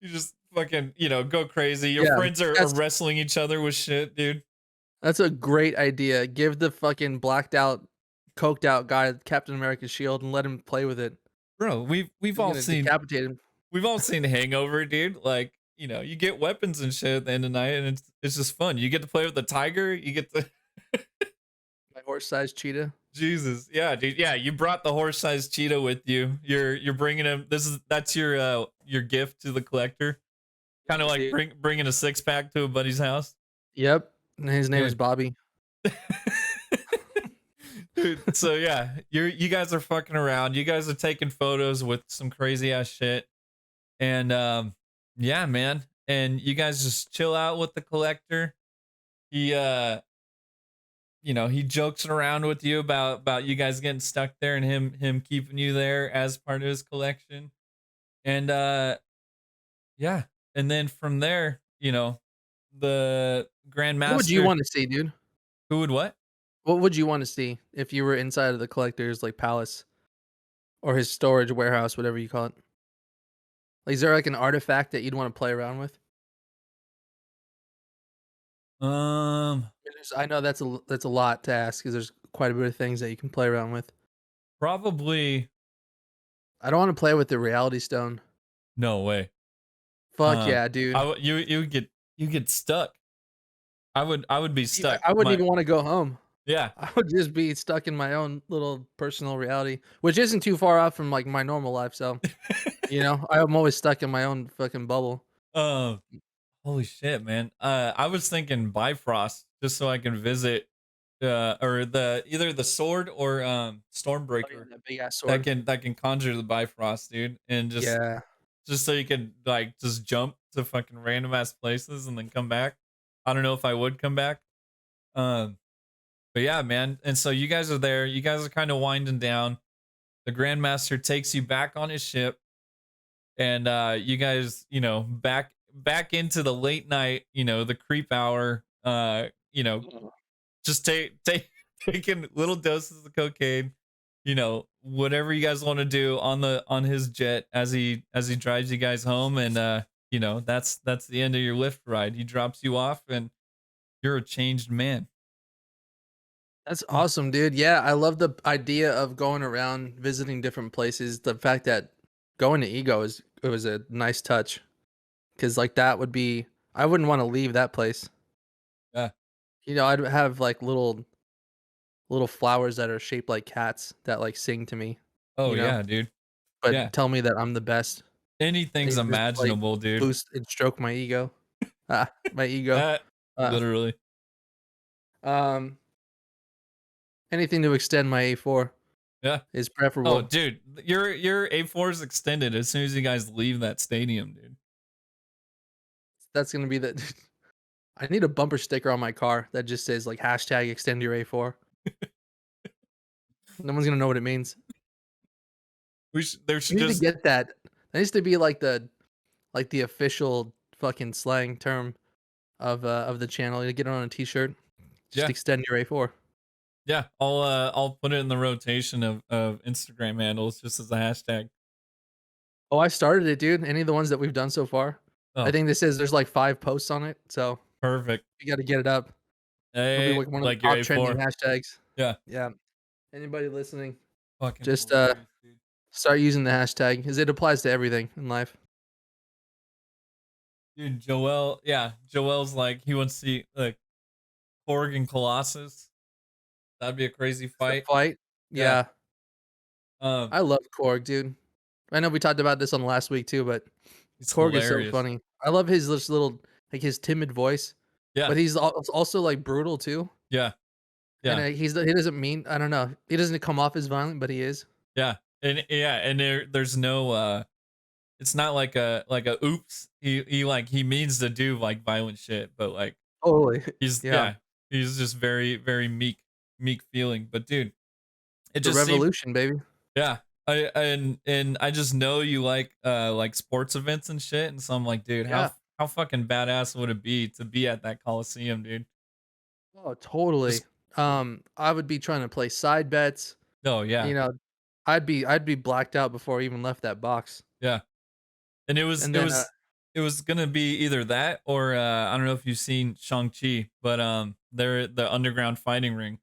you just fucking, go crazy. Your Yeah, friends are that's wrestling each other with shit, dude. that's a great idea. Give the fucking blacked out, coked out guy Captain America's shield and let him play with it. bro, we've He's all gonna seen decapitate him. we've all seen Hangover, dude. Like, you get weapons and shit at the end of the night, and it's just fun. You get to play with the tiger. You get to My horse-sized cheetah. Jesus, yeah, dude, yeah. You brought the horse-sized cheetah with you. You're bringing him. That's your gift to the collector. Kind of Yeah, like dude. bringing a six pack to a buddy's house. Yep, and his name is Dude. Bobby. Dude, so yeah, you guys are fucking around. You guys are taking photos with some crazy ass shit. And yeah, man. And you guys just chill out with the collector. He he jokes around with you about you guys getting stuck there and him keeping you there as part of his collection. And yeah. And then from there, the What would you Grandmaster wanna see, dude? who would what? What would you wanna see if you were inside of the collector's, like, palace or his storage warehouse, whatever you call it? Like, is there, like, an artifact that you'd wanna play around with? Um I know that's a lot to ask because there's quite a bit of things that you can play around with. Probably I don't wanna play with the reality stone. no way. Fuck Um yeah, dude. you get stuck. I would be Yeah, stuck. I wouldn't My even wanna go home. Yeah. I would just be stuck in my own little personal reality, which isn't too far off from, like, my normal life, so, I'm always stuck in my own fucking bubble. um Holy shit, man. I was thinking Bifrost just so I can visit or the either the sword or Oh, yeah, Stormbreaker that big ass that sword. can conjure the Bifrost, dude. And Yeah. just so you can like just jump to fucking random ass places and then come back. I don't know if I would come back. Um but yeah, man. And so you guys are there. You guys are kind of winding down. The Grandmaster takes you back on his ship and you guys back into the late night, the creep hour, Oh. just taking little doses of cocaine, whatever you guys want to do on his jet as he drives you guys home. And that's the end of your lift ride. He drops you off and you're a changed man. That's awesome, dude. Yeah, I love the idea of going around visiting different places. The fact that going to Ego is it was a nice touch because like that would be I wouldn't want to leave that place. Yeah. I'd have like little flowers that are shaped like cats that like sing to me, Oh you know, yeah, dude. Yeah. but tell me that I'm the best. Anything's They just like imaginable, dude. boost and stroke my ego. My ego. Uh, Uh, literally. um, anything to extend my A4 Yeah. is Oh, preferable. dude, your A4 is extended as soon as you guys leave that stadium, dude. That's gonna be the I need a bumper sticker on my car that just says like hashtag extend your A4. No one's gonna know what it means. There You should need to just get that. That needs to be like the official fucking slang term of the channel. You get it on a t-shirt. Just yeah, extend your A4. yeah. I'll put it in the rotation of Instagram handles just as a hashtag. Oh, I started it, dude. Any of the ones that we've done so far. I Oh, think this is there's like 5 posts on it, so perfect. you gotta get it up. It'll be Hey, like one of the like your top trending A4. hashtags. Yeah, Yeah. Anybody listening, fucking just hilarious, dude. start using the hashtag because it applies to everything in life. Dude, Joel, yeah, Joel's like he wants to see like Korg and Colossus. That'd be a crazy The fight. fight? Yeah. Yeah. Um, I love Korg, dude. I know we talked about this on last week too, but he's Korg is so hilarious. funny. I love his this little like his timid voice, Yeah, but he's also like brutal too. yeah, And yeah. he doesn't mean I don't know. He doesn't come off as violent, but he is. Yeah. And there's no it's not like a oops. He means to do like violent shit, but like Totally. he's Yeah. yeah, he's just very, very meek feeling. But dude, it The just seemed revolution, baby. yeah. And I just know you like sports events and shit. And so I'm like, dude, how Yeah. how fucking badass would it be to be at that Coliseum, dude? Oh, totally. Just I would be trying to play side bets. oh You yeah. know, I'd be blacked out before I even left that box. Yeah. And it was And it then was it was gonna be either that or I don't know if you've seen Shang-Chi, but they're the underground fighting ring.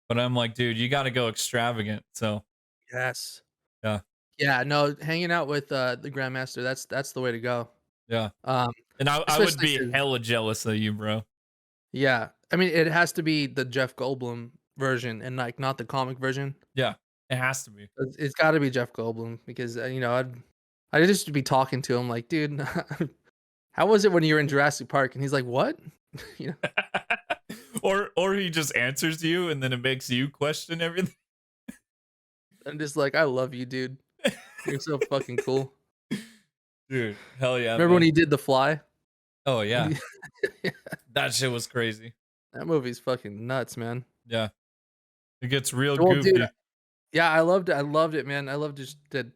But I'm like, dude, you gotta go extravagant. So yes. yeah. Yeah, no, hanging out with, the grandmaster, that's the way to go. Yeah. Um, And I would especially be 'cause hella jealous of you, bro. yeah, I mean, it has to be the Jeff Goldblum version and, like, not the comic version. Yeah. It has to be. It's gotta be Jeff Goldblum because, I'd just be talking to him like, "Dude, how was it when you were in Jurassic Park?" And he's like, "What?" You know? Or he just answers you and then it makes you question everything. I'm just like, "I love you, dude. You're so fucking cool." Dude, hell yeah, Remember when man. he did The Fly? Oh When yeah. he That shit was crazy. That movie's fucking nuts, man. Yeah. It gets real Well, dude, goofy. yeah, I loved it, man. I loved just that,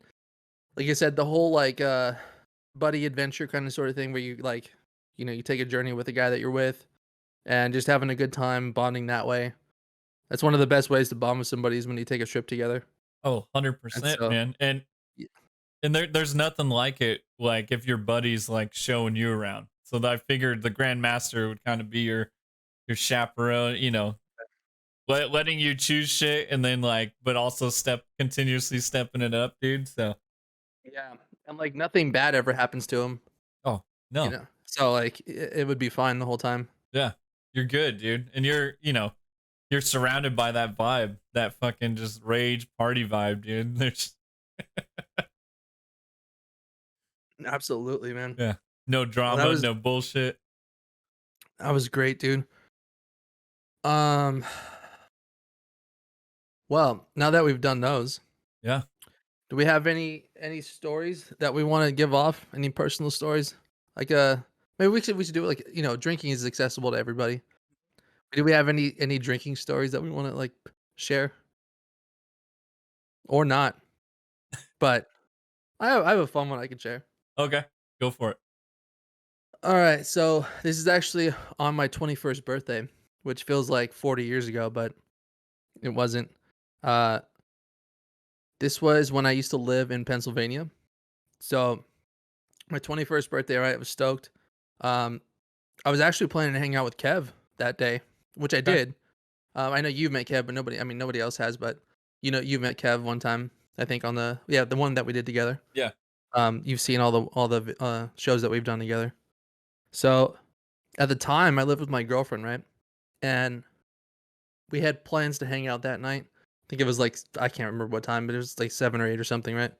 like I said, the whole, like, buddy adventure kinda sorta thing where you, like, you take a journey with a guy that you're with and just having a good time bonding that way. That's one of the best ways to bond with somebody is when you take a trip together, Oh, and 100%, so man. And there's nothing like it, like, if your buddy's, like, showing you around. So I figured the Grandmaster would kinda be your chaperone, letting you choose shit and then, like but also continuously stepping it up, dude, so yeah, and, like, nothing bad ever happens to him, oh, no. So, like, it would be fine the whole time. Yeah. You're good, dude. And you're surrounded by that vibe, that fucking just rage party vibe, dude. There's Absolutely, man. yeah, no Well, drama, no bullshit. that was great, dude. Um, well, now that we've done those, Yeah. do we have any stories that we wanna give off? Any personal stories? Like, maybe we should do it like, drinking is accessible to everybody. Do we have any drinking stories that we wanna, like, share? Or not, but I have a fun one I can share. Okay. Go for it. Alright, so this is actually on my 21st birthday, which feels like 40 years ago, but it wasn't. Uh, this was when I used to live in Pennsylvania. So my 21st birthday, right? I was stoked. Um, I was actually planning to hang out with Kev that day, which I Okay. did. I know you've met Kev, but nobody else has. But you've met Kev one time, I think on the one that we did together. Yeah. You've seen all the shows that we've done together. So at the time, I lived with my girlfriend, right? And we had plans to hang out that night. I think it was like I can't remember what time, but it was like 7 or 8 or something, right?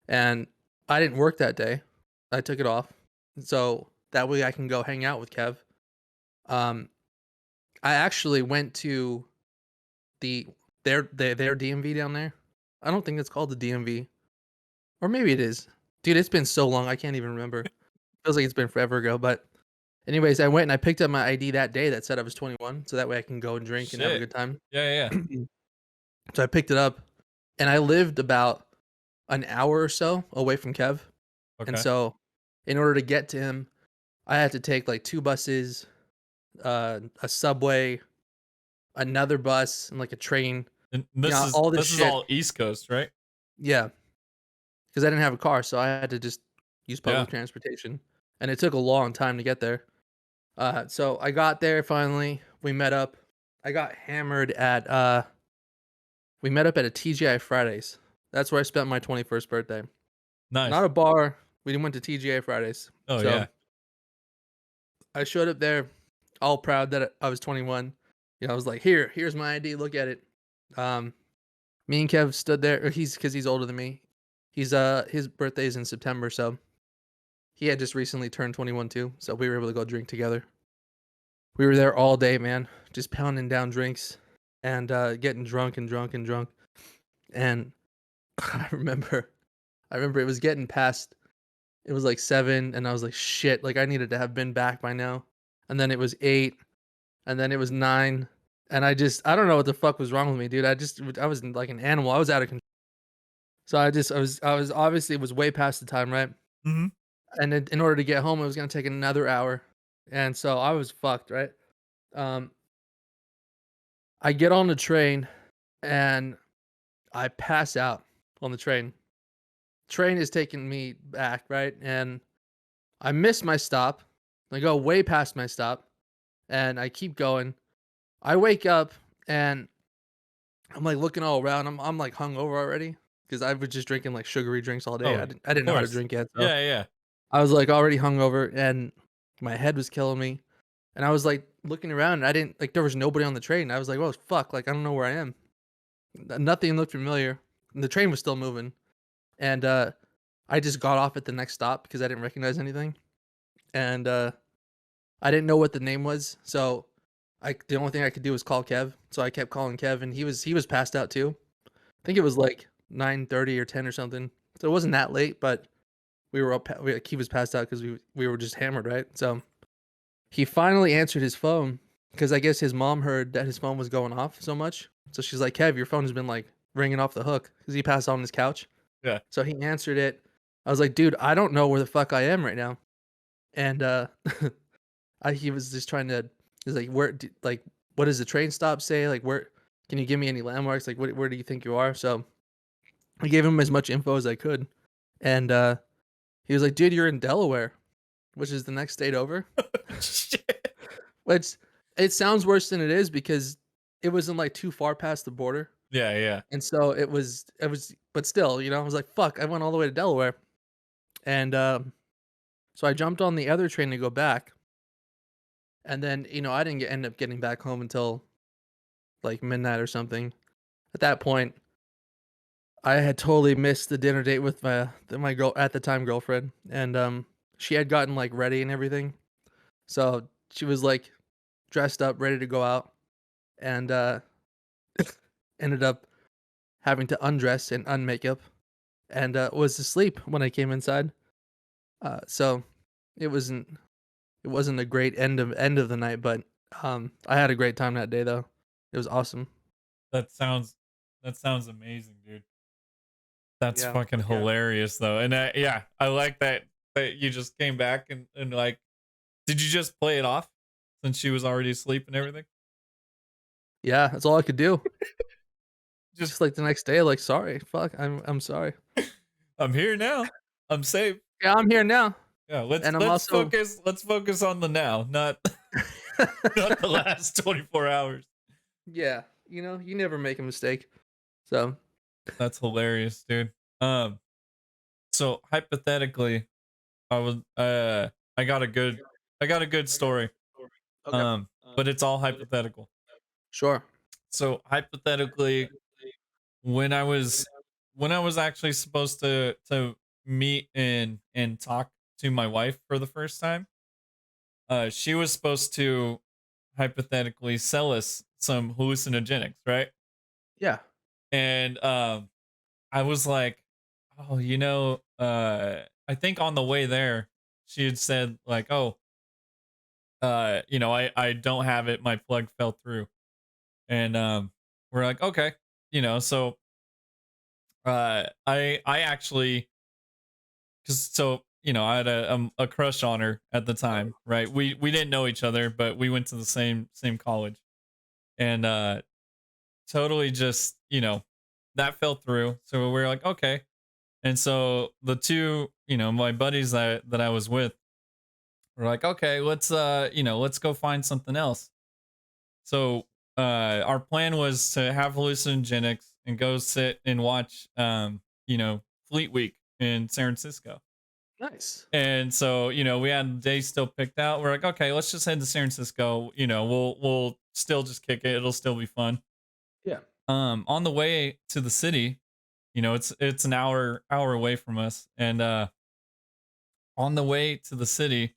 And I didn't work that day. I took it off, so that way I can go hang out with Kev. Um, I actually went to the their DMV down there. I don't think it's called the DMV, or maybe it is. Dude, it's been so long I can't even remember. Feels like it's been forever ago. But anyways, I went and I picked up my ID that day that said I was 21, so that way I can go and drink and have a Shit. good time. Yeah, yeah, yeah. So I picked it up, and I lived about an hour or so away from Kev, and Okay. so in order to get to him, I had to take like 2 buses, a subway, another bus, and like a train. And this is All this this is shit. all East Coast, right? Yeah, because I didn't have a car, so I had to just use Yeah. public transportation, and it took a long time to get there. So I got there finally. We met up. I got hammered at we met up at a TGI Fridays. That's where I spent my 21st birthday. Not Nice. a bar. We went to TGI Fridays. Oh, So yeah. I showed up there, all proud that I was 21. I was like, here's my ID. Look at it. Um, Me and Kev stood there. Or because he's older than me. His birthday's in September, so he had just recently turned 21 too. So we were able to go drink together. We were there all day, man, just pounding down drinks and getting drunk and drunk and drunk. And I remember it was getting past. It was like 7, and I was like, shit. Like I needed to have been back by now. And then it was 8, and then it was 9, and I don't know what the fuck was wrong with me, dude. I was like an animal. I was out of control. So I was obviously it was way past the time, right? Mhm. And in order to get home, it was gonna take another hour, and so I was fucked, right? Um, I get on the train, and I pass out on the train. Train is taking me back, right? And I miss my stop. I go way past my stop, and I keep going. I wake up, and I'm like looking all around. I'm like hungover already. because I was just drinking, like, sugary drinks all day. Oh, I of didn't know how to course. drink yet, so Yeah, yeah. I was, like, already hungover, and my head was killing me, and I was, like, looking around, and I didn't like, there was nobody on the train. I was like, "Oh, fuck," like, I don't know where I am. Nothing looked familiar, and the train was still moving, and, I just got off at the next stop because I didn't recognize anything, and, I didn't know what the name was, so the only thing I could do was call Kev, so I kept calling Kev, and he was passed out too. I think it was, like, 9:30 or 10 or something, so it wasn't that late, but we were all like, he was passed out because we were just hammered, right? So, he finally answered his phone because I guess his mom heard that his phone was going off so much, so she's like, "Kev, your phone has been, like, ringing off the hook because he passed out on his couch. Yeah. So he answered it. I was like, "Dude, I don't know where the fuck I am right now." And, he was just trying to he's like, like, what does the train stop say? Like, where can you give me any landmarks? Like, where do you think you are?" So I gave him as much info as I could. And, he was like, "Dude, you're in Delaware," which is the next state over, Shit. which it sounds worse than it is because it wasn't, like, too far past the border. Yeah, yeah. And so it was but still, I was like, "Fuck, I went all the way to Delaware." And, so I jumped on the other train to go back, and then, I didn't end up getting back home until, like, midnight or something. At that point, I had totally missed the dinner date with my girl at the time girlfriend, and, she had gotten, like, ready and everything. So, she was, like, dressed up, ready to go out, and, ended up having to undress and unmakeup, and, was asleep when I came inside. So it wasn't it wasn't a great end of the night, but, I had a great time that day, though. It was awesome. That sounds that sounds amazing, dude. That's Yeah, fucking yeah. hilarious though. And yeah, I like that you just came back and like did you just play it off since she was already asleep and everything? Yeah, that's all I could do. Just Just, like, the next day, like, "Sorry, fuck, I'm sorry." I'm here now. I'm safe. Yeah, I'm here now, Yeah, and I'm also let's focus on the now, not not the last 24 hours. Yeah, you never make a mistake. So That's hilarious, dude. Um so hypothetically, I was I got a good I got a good story. Okay. But it's all hypothetical. Sure. So hypothetically, when I was when I was actually supposed to meet and talk to my wife for the first time, she was supposed to hypothetically sell us some hallucinogenics, right? Yeah. And I was like, oh, I think on the way there, she had said like, oh, I don't have it. My plug fell through, and we're like, okay, so I actually because I had a crush on her at the time, right? We didn't know each other, but we went to the same college, and totally just that fell through. So we are like, okay, and so the two my buddies that I was with were like, okay, let's go find something else. So our plan was to have hallucinogenics and go sit and watch Fleet Week in San Francisco. Nice. And so, we had the day still picked out. We're like, okay, let's just head to San Francisco. We'll still just kick it. It'll still be fun. Yeah. On the way to the city, it's an hour away from us. And on the way to the city,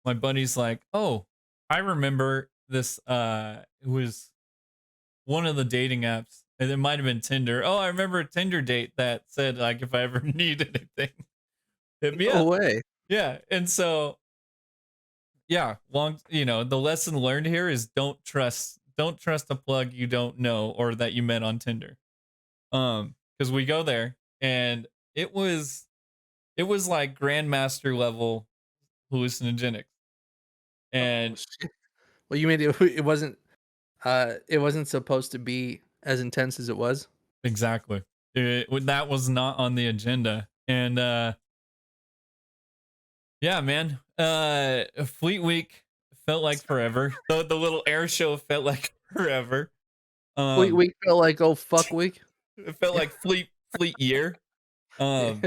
my buddy's like, "Oh, I remember this it was one of the dating apps. And it might have been Tinder. Oh, I remember a Tinder date that said like if I ever need anything, hit me No up." way. Yeah. And so yeah, the lesson learned here is don't trust a plug you don't know or that you met on Tinder. Because we go there and it was it was like grandmaster level hallucinogenics. Oh, And shit. Well, you made it wasn't supposed to be as intense as it was? exactly. That was not on the agenda. And yeah, man. Fleet Week felt like forever. The little air show felt like forever. Fleet Um Week felt like, "Oh, fuck week"? it felt like Fleet fleet year. Um,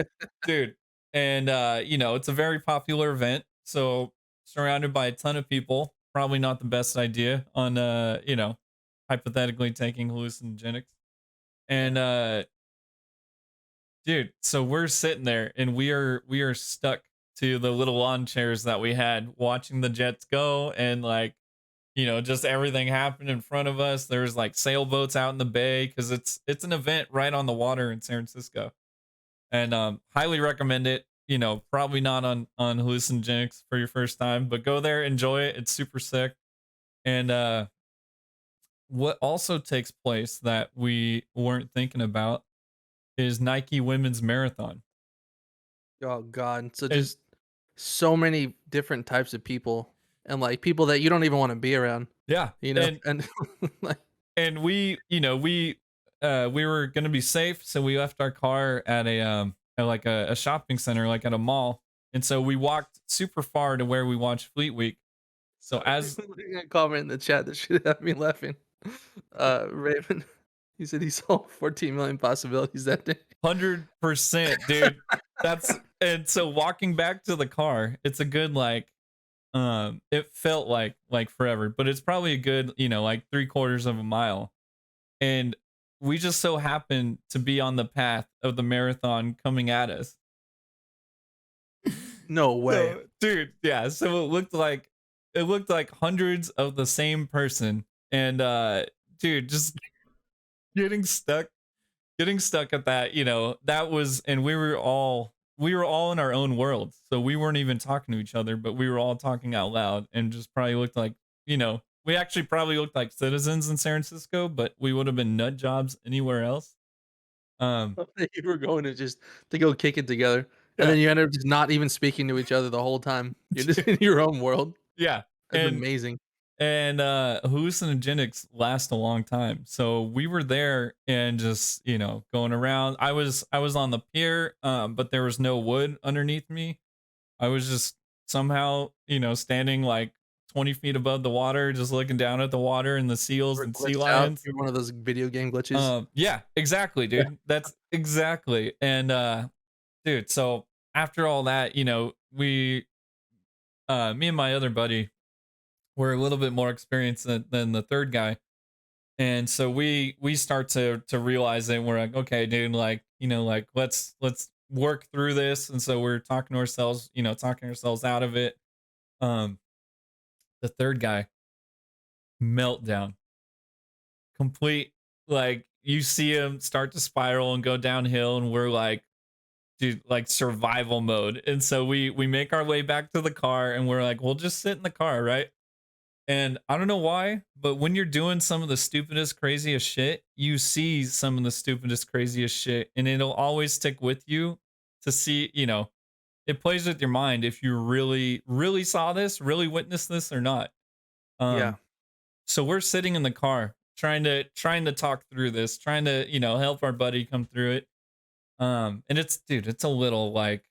dude, and it's a very popular event. So surrounded by a ton of people, probably not the best idea on hypothetically taking hallucinogenics. And Yeah. dude, so we're sitting there and we are stuck to the little lawn chairs that we had watching the jets go and like just everything happened in front of us. There's like sailboats out in the bay because it's an event right on the water in San Francisco. And highly recommend it. Probably not on hallucinogenics for your first time, but go there, enjoy it. It's super sick. And what also takes place that we weren't thinking about is Nike Women's Marathon. Oh god. So And just so many different types of people and like people that you don't even want to be around, yeah, you know? and And like and we were gonna be safe, so we left our car at a shopping center, like at a mall, and so we walked super far to where we watched Fleet Week. So sorry, as looking at a comment in the chat that should have me laughing. Raven, he said he saw 14 million possibilities that day. 100%, dude. And so walking back to the car, it's a good like it felt like forever, but it's probably a good, like 3/4 of a mile. And we just so happened to be on the path of the marathon coming at us. No way. So, dude, yeah, so it looked like hundreds of the same person and dude, just getting stuck getting stuck at that, that was and we were all in our own world. So we weren't even talking to each other, but we were all talking out loud and just probably looked like, we actually probably looked like citizens in San Francisco, but we would have been nut jobs anywhere else. Um, You were going to go kick it together, and yeah. then you ended up just not even speaking to each other the whole time. You're just in your own world. Yeah. That's And amazing. hallucinogenics last a long time. So we were there and just, going around. I was on the pier, but there was no wood underneath me. I was just somehow, standing like 20 feet above the water, just looking down at the water and the seals We're and sea glitched out. lions. You're one of those video game glitches. Yeah, exactly, Yeah. dude. That's exactly. And dude, so after all that, me and my other buddy were a little bit more experienced than the third guy. And so we start to realize it. We're like, okay, dude, like, like let's work through this. And so we're talking ourselves out of it. Um, the third guy, meltdown, complete, like you see him start to spiral and go downhill, and we're like, dude, like survival mode. And so we make our way back to the car and we're like, we'll just sit in the car, right? And I don't know why, but when you're doing some of the stupidest, craziest shit, you see some of the stupidest, craziest shit, and it'll always stick with you to see, it plays with your mind if you really, really saw this, really witnessed this or not. Yeah. Um, so we're sitting in the car trying to talk through this, trying to, help our buddy come through it. And it's a little like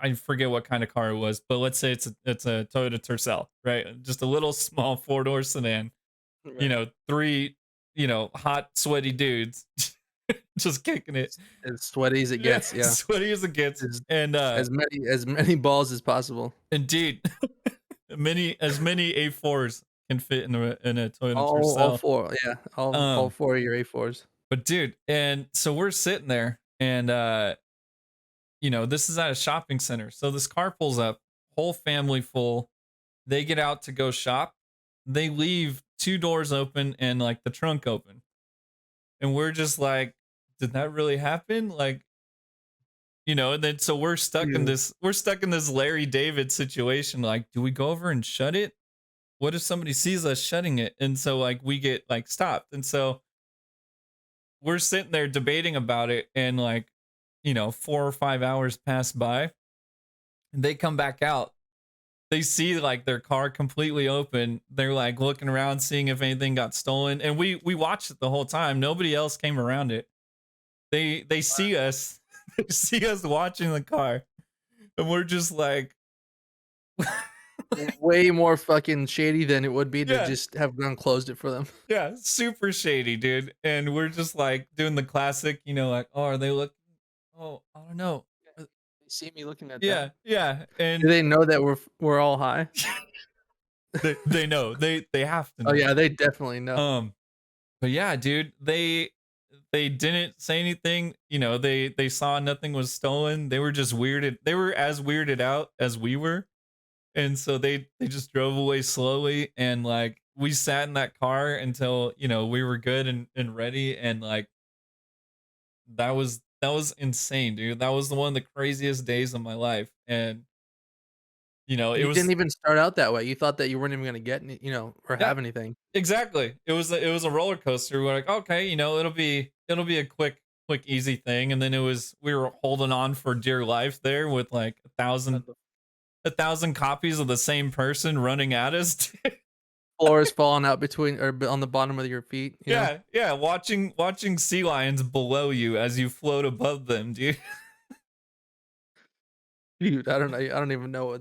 I forget what kind of car it was, but let's say it's a Toyota Tercel, right? Just a little small four-door sedan. Right. Three, hot, sweaty dudes just kicking it. As sweaty as it Yeah, gets, yeah. sweaty as it gets. As And as many balls as possible. indeed, as many A4s can fit in a Toyota All Tercel. 4, yeah. All Um, 4 of your A4s. but dude, and so we're sitting there and this is at a shopping center. So this car pulls up, whole family full. They get out to go shop. They leave two doors open and like the trunk open. And we're just like, did that really happen? Like, and then so Yeah. we're stuck in this Larry David situation. Like, do we go over and shut it? What if somebody sees us shutting it? And so like we get like stopped. And so we're sitting there debating about it and like, 4 or 5 hours pass by and they come back out. They see like their car completely open. They're like looking around, seeing if anything got stolen. And we watched it the whole time. Nobody else came around it. They see us, they see us watching the car, and we're just like, way more fucking shady than it would be to Yeah. just have gone closed it for them. Yeah, super shady, dude. And we're just like doing the classic, like, oh, are they looking? Oh, I don't know. Yeah, Uh, they see me looking at Yeah, them. yeah. Do And they know that we're all high? they know. They have to Oh, know. yeah, they definitely know. Um, but yeah, dude, they didn't say anything. They saw nothing was stolen. They were just weirded. They were as weirded out as we were. And so they just drove away slowly, and like we sat in that car until, we were good and ready, and like that was insane, dude. That was the one of the craziest days of my life. And it You didn't was even start out that way. You thought that you weren't even gonna get any, or yeah, have anything. exactly. It was a roller coaster. We're like, okay, it'll be a quick easy thing. And then we were holding on for dear life there with like a thousand But the a thousand copies of the same person running at us. floor is falling out between or on the bottom of your feet, you know? Yeah, yeah, watching sea lions below you as you float above them, dude. Dude, I don't even know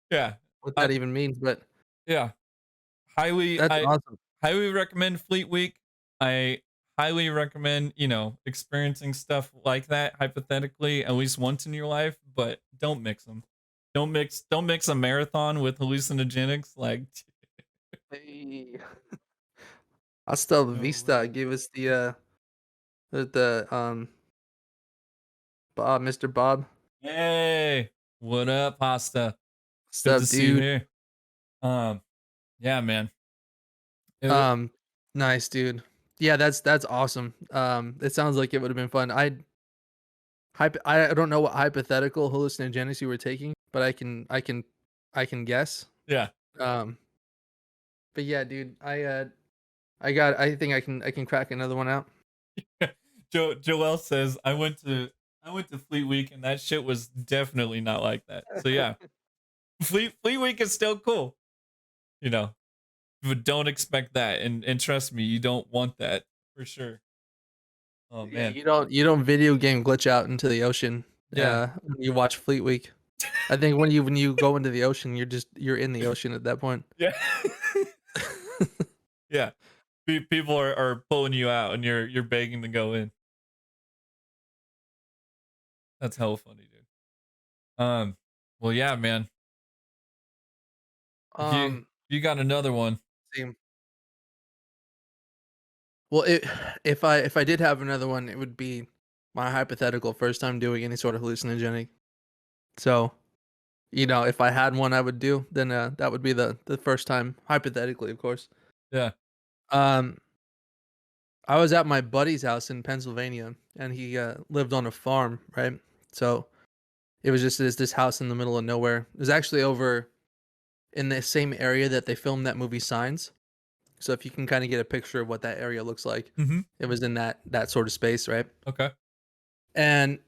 Yeah. what I that even means, but yeah. Highly that's I awesome. highly recommend Fleet Week. I highly recommend, experiencing stuff like that hypothetically at least once in your life, but don't mix them. Don't mix a marathon with hallucinogenics, like Hey. Hasta la no vista. way. Give us the Bob, Mr. Bob. Hey, what up, Pasta? What's Good to up, see you dude? here. Um, yeah, man. It wa Um, nice, dude. Yeah, that's awesome. It sounds like it would have been fun. I don't know what hypothetical hallucinogenics you were taking, but I can guess. yeah. Um, but yeah, dude, I think I can crack another one out. Joel says I went to Fleet Week and that shit was definitely not like that. So yeah, Fleet Week is still cool, you know, but don't expect that. And trust me, you don't want that for sure. Oh Yeah, man, you don't video game glitch out into the ocean yeah, when you watch Fleet Week. I think when you go into the ocean, you're in the ocean at that point. yeah, yeah. People are pulling you out and you're begging to go in. That's hella funny, dude. Well, yeah, man. Um, If you got another one, see, well, if I did have another one, it would be my hypothetical first time doing any sort of hallucinogenic. So, if I had one I would do, then that would be the first time, hypothetically, of course. yeah. Um, I was at my buddy's house in Pennsylvania, and he lived on a farm, right? So it was just this house in the middle of nowhere. It was actually over in the same area that they filmed that movie Signs. So if you can kind of get a picture of what that area looks like, Mm-hmm. it was in that sort of space, right? Okay. And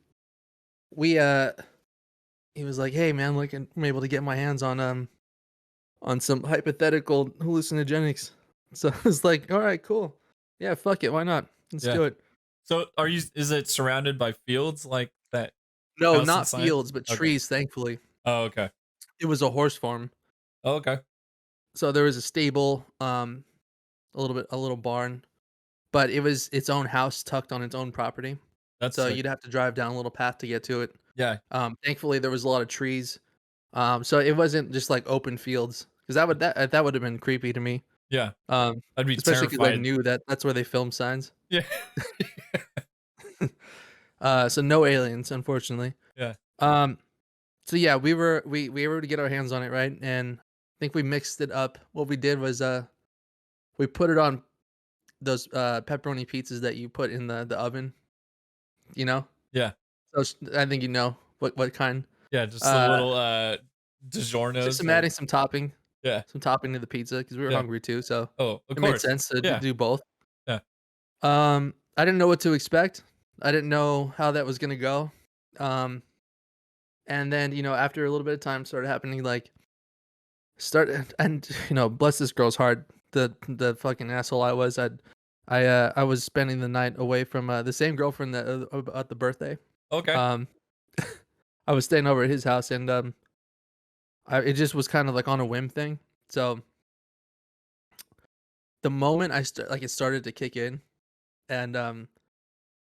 we he was like, "Hey man, like I'm able to get my hands on some hypothetical hallucinogenics." So I was like, "All right, cool. Yeah, fuck it. Why not? Let's Yeah. do it." So is it surrounded by fields like that No, house in not science? fields, but Okay. trees, thankfully. Oh, okay. It was a horse farm. Oh, okay. So there was a stable, a little barn, but it was its own house tucked on its own property. That's So sick. you'd have to drive down a little path to get to it. Yeah. Thankfully there was a lot of trees. So it wasn't just like open fields because that would have been creepy to me. Yeah. Um, I'd be especially because I terrified. knew that that's where they filmed Signs. Yeah. So no aliens, unfortunately. Yeah. Um, so yeah, we were able to get our hands on it, right? And I think we mixed it up. What we did was we put it on those pepperoni pizzas that you put in the oven, you know. Yeah. So I think you know what kind. Yeah. Just the Uh, little just DiGiorno's or adding yeah. some topping to the pizza because we were Yeah. hungry too. So Oh, of it made course. sense to Yeah. do both. Yeah. I didn't know what to expect. I didn't know how that was gonna go. Um, and then after a little bit of time, started happening like start and bless this girl's heart. The fucking asshole I was. I was spending the night away from the same girlfriend that at the birthday. Okay. Um, I was staying over at his house, and it just was kind of like on a whim thing. So the moment like it started to kick in, and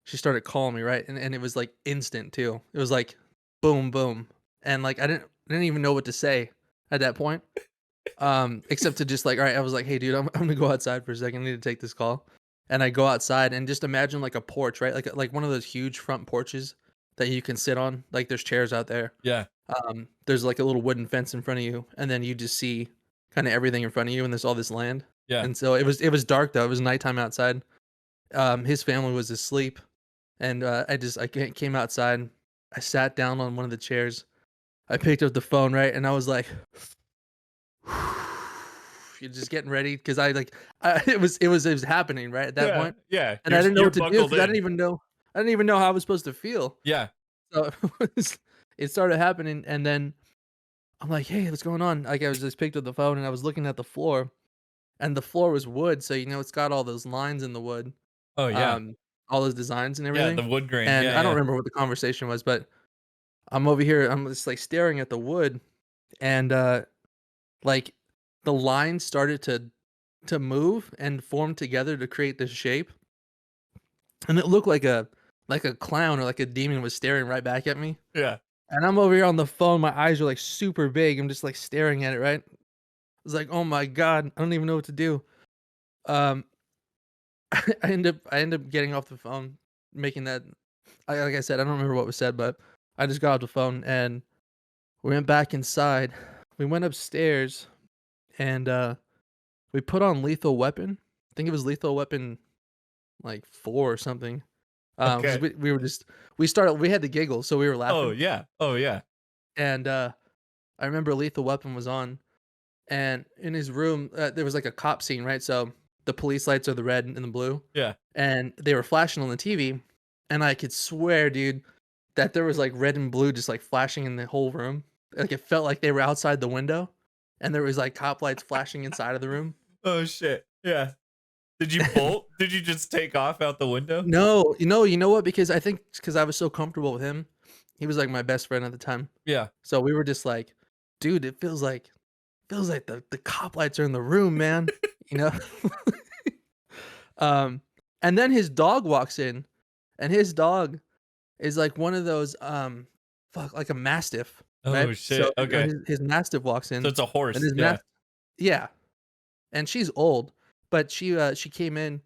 she started calling me, right? And it was like instant too. It was like boom, boom, and like I didn't even know what to say at that point. Except to just like, all right, I was like, hey, dude, I'm gonna go outside for a second. I need to take this call, and I go outside and just imagine like a porch, right? Like one of those huge front porches that you can sit on. Like there's chairs out there. Yeah, There's like a little wooden fence in front of you, and then you just see kind of everything in front of you, and there's all this land. yeah. And so it was dark though. It was nighttime outside. His family was asleep, and I came outside. I sat down on one of the chairs. I picked up the phone, right, and I was like, you're just getting ready because it was happening right at that Yeah, point, yeah. and I didn't know You're what to do buckled because in. I didn't even know how I was supposed to feel. Yeah. So it started happening, and then I'm like, "Hey, what's going on?" Like, I was just picked up the phone, and I was looking at the floor, and the floor was wood, so, it's got all those lines in the wood, Oh, yeah. um, all those designs and Yeah, everything, the wood grain. and Yeah, I don't yeah. remember what the conversation was, but I'm over here, I'm just, like, staring at the wood, and, like, the lines started to move and form together to create this shape, and it looked like a clown or like a demon was staring right back at me, Yeah. and I'm over here on the phone, my eyes are, like, super big, I'm just, like, staring at it, right? It's like, "Oh my god, I don't even know what to do." Um, I end up getting off the phone, making that like I said, I don't remember what was said, but I just got off the phone, and we went back inside. We went upstairs, and, we put on Lethal Weapon. I think it was Lethal Weapon, like, 4 or something. 'Cause Okay. we were just we had the giggles, so we were Oh, laughing, yeah. Oh, yeah. and, I remember Lethal Weapon was on, and in his room, there was, like, a cop scene, right? So, the police lights are the red and the blue, Yeah. and they were flashing on the TV, and I could swear, dude, that there was, like, red and blue just, like, flashing in the whole room. Like, it felt like they were outside the window, and there was, like, cop lights flashing inside of the room. Oh, shit. Yeah. Did you bolt? Did you just take off out the window? No, you know what? Because I think because I was so comfortable with him, he was, like, my best friend at the time. Yeah. So we were just like, "Dude, it feels like the cop lights are in the room, man." You know? Um, and then his dog walks in, and his dog is like one of those, like a mastiff, right? Oh, So, shit. Okay. his mastiff walks So in, it's a and horse. his Yeah. mastiff, yeah, and she's old, but she came in,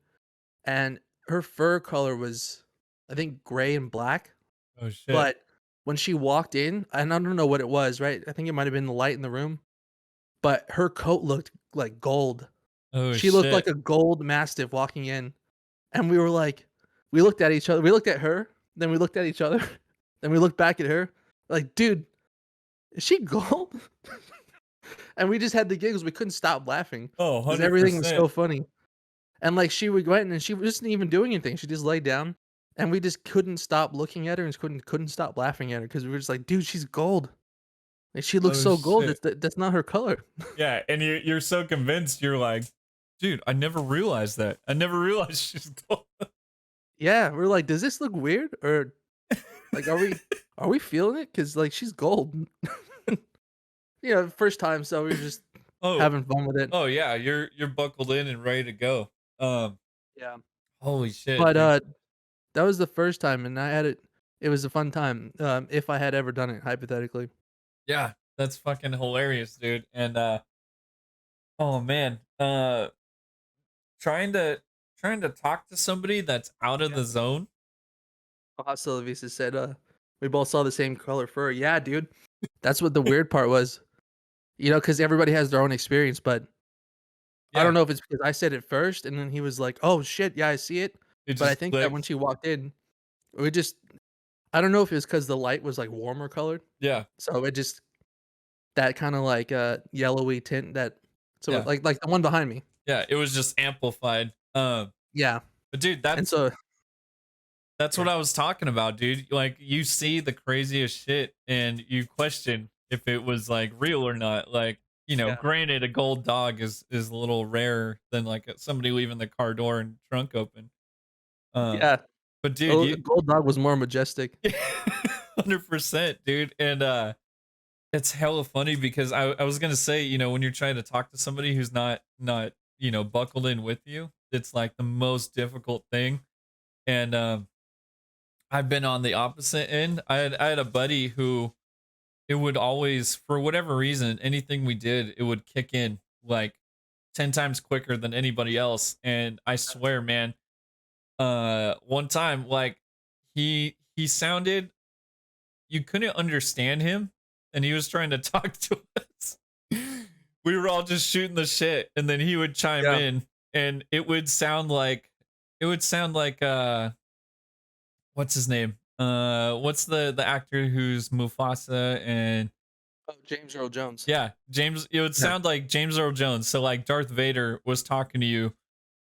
and her fur color was, I think, gray and black, Oh, shit. but when she walked in, and I don't know what it was, right? I think it might have been the light in the room, but her coat looked like gold. Oh, She looked like shit. a gold mastiff walking in, and we were like we looked at each other, we looked at her, then we looked at each other, then we looked back at her, like, "Dude, is she gold?" And we just had the giggles, we couldn't stop laughing Oh, because everything was so 100%. funny, and, like, she would go in and she wasn't even doing anything, she just laid down, and we just couldn't stop looking at her and just couldn't stop laughing at her because we were just like, "Dude, she's gold. Like, she looks Oh, so gold, shit. that's not her color." Yeah, and you're so convinced, you're like, "Dude, I never realized that. I never realized she's gold." Yeah, we're like, "Does this look weird?" Or, like, "Are we feeling it? Because like, she's gold." First time, so we were just Oh, having fun with it. oh, yeah, you're buckled in and ready to go. Yeah. Holy shit, But, dude. that was the first time, and it was a fun time, if I had ever done it, hypothetically. Yeah, that's fucking hilarious, dude, and, oh, man, trying to trying to talk to somebody that's out of Yeah. the zone. Hostile Visa said, "We both saw the same color fur." Yeah, dude. That's what the weird part was, because everybody has their own experience, but I Yeah, don't know if it's because I said it first, and then he was like, "Oh, shit, yeah, I see it." it But I just think that when clicked. she walked in, we just I don't know if it was because the light was, like, warmer colored, Yeah, so it just that kinda, like, yellowy tint that so, yeah, like the one behind me. yeah, it was just amplified, Yeah, but dude, and that's so That's what yeah, I was talking about, dude. Like you see the craziest shit and you question if it was like real or not. Like, yeah, granted a gold dog is a little rarer than like somebody leaving the car door and trunk open. Um yeah. but dude, Oh, you Gold Dog was more majestic. 100%, dude. And It's hella funny because I was gonna say, when you're trying to talk to somebody who's not, buckled in with you, it's like the most difficult thing. And I've been on the opposite end. I had a buddy who it would always, for whatever reason, anything we did, it would kick in like 10 times quicker than anybody else. And I swear, man, one time, like he sounded, you couldn't understand him, and he was trying to talk to us. We were all just shooting the shit, and then he would chime Yeah. in, and it would sound like what's his name? What's the actor who's Mufasa and Oh, James Earl Jones. yeah, James, it would Yeah. sound like James Earl Jones. So like Darth Vader was talking to you,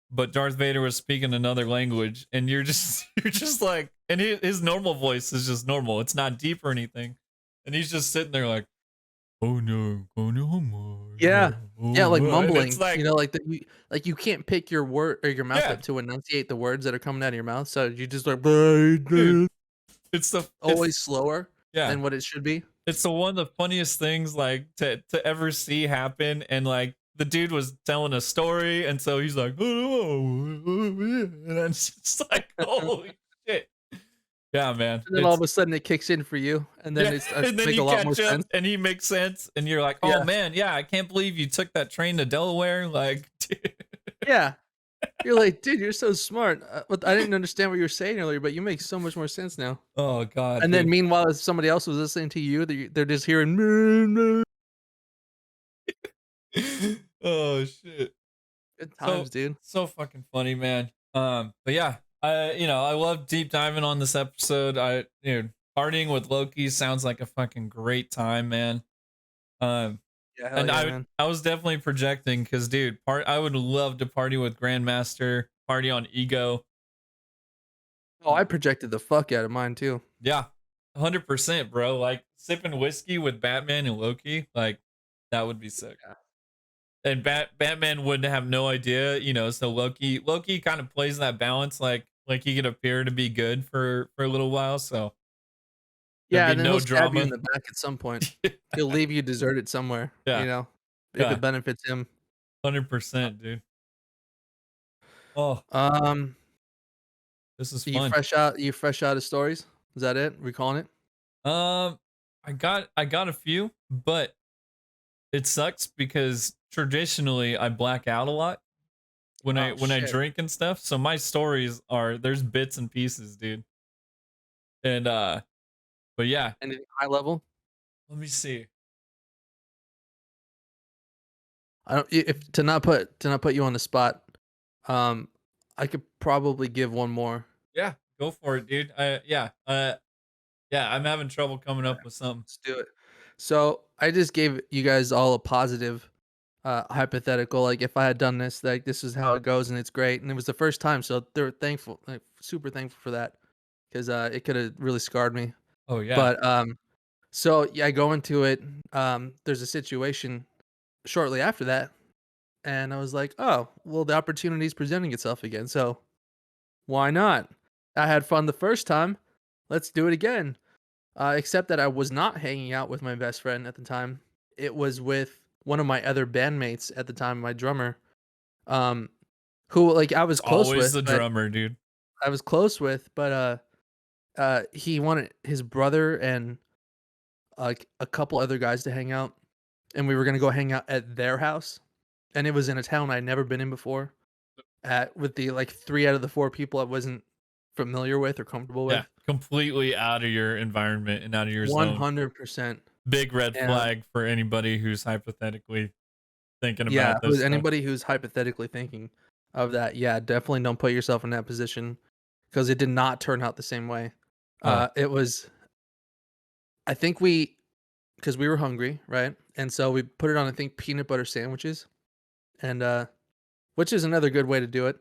but Darth Vader was speaking another language, and you're just you're just like, and his normal voice is just normal. It's not deep or anything, and he's just sitting there like, oh no, oh no more, Yeah. Yeah, like and it's mumbling, like, like you can't pick your word or your mouth yeah, up to enunciate the words that are coming out of your mouth, so you just like dude, it's the it's always slower yeah, than what it should be. it's the one of the funniest things like to ever see happen, and like the dude was telling a story, and so he's like, and it's just like, holy shit, yeah, man, And then all of it's a sudden it kicks in for you, and then yeah, it starts and to then make a you lot more catch up, sense. and he makes sense, and you're like, oh Yeah. man, yeah, I can't believe you took that train to Delaware, like, dude. Yeah. You're like, "Dude, you're so smart. What I didn't understand what you were saying earlier, but you make so much more sense now." Oh god, And then dude. meanwhile, if somebody else was listening to you, they're just hearing Oh shit. good So times, dude. so fucking funny, man. But yeah, I love deep diving on this episode. Partying with Loki sounds like a fucking great time, man. Um, Yeah, hell and yeah, I man. I was definitely projecting because, dude, I would love to party with Grandmaster, party on Ego. Oh, I projected the fuck out of mine too. Yeah, 100%, bro. Like sipping whiskey with Batman and Loki, like that would be sick. Yeah. And Batman would have no idea, so Loki kind of plays that balance, like he could appear to be good for a little while, so there'd Yeah, be and then he'll no stab you in drama. the back at some point. He'll leave you deserted somewhere, Yeah, if yeah, it benefits him. 100%, dude. Oh, Um, this is you fun. fresh out of stories? Is that it? We calling it? um I got a few, but it sucks because traditionally I black out a lot when I Oh, when I shit. drink and stuff, so my stories are, there's bits and pieces, dude. And but yeah, Anything high level? let me see. I don't I if to not put you on the spot, um, I could probably give one more. Yeah, go for it, dude. Yeah, I'm having trouble coming Alright, up with something. let's do it. So, I just gave you guys all a positive, hypothetical, like, if I had done this, like, this is how it goes, and it's great, and it was the first time, so they're thankful, like, super thankful for that, 'cause, it coulda really scarred me. Oh yeah. But, so, yeah, I go into it, there's a situation shortly after that, and I was like, "Oh, well, the opportunity is presenting itself again, so why not? I had fun the first time, let's do it again." Except that I was not hanging out with my best friend at the time. It was with one of my other bandmates at the time, my drummer, um, who, like, I was It's close always with, the but drummer, dude. he wanted his brother and, like, a couple other guys to hang out, and we were gonna go hang out at their house, and it was in a town I'd never been in before, with the, like, 3 out of the 4 people I wasn't familiar with or comfortable Yeah, with. completely out of your environment and out of your zone. 100%. Big red And flag for anybody who's hypothetically thinking yeah, about this who's stuff. anybody who's hypothetically thinking of that, yeah, definitely don't put yourself in that position because it did not turn out the same way. Oh, It was I think we because we were hungry, right? And so we put it on, I think, peanut butter sandwiches, and, which is another good way to do it.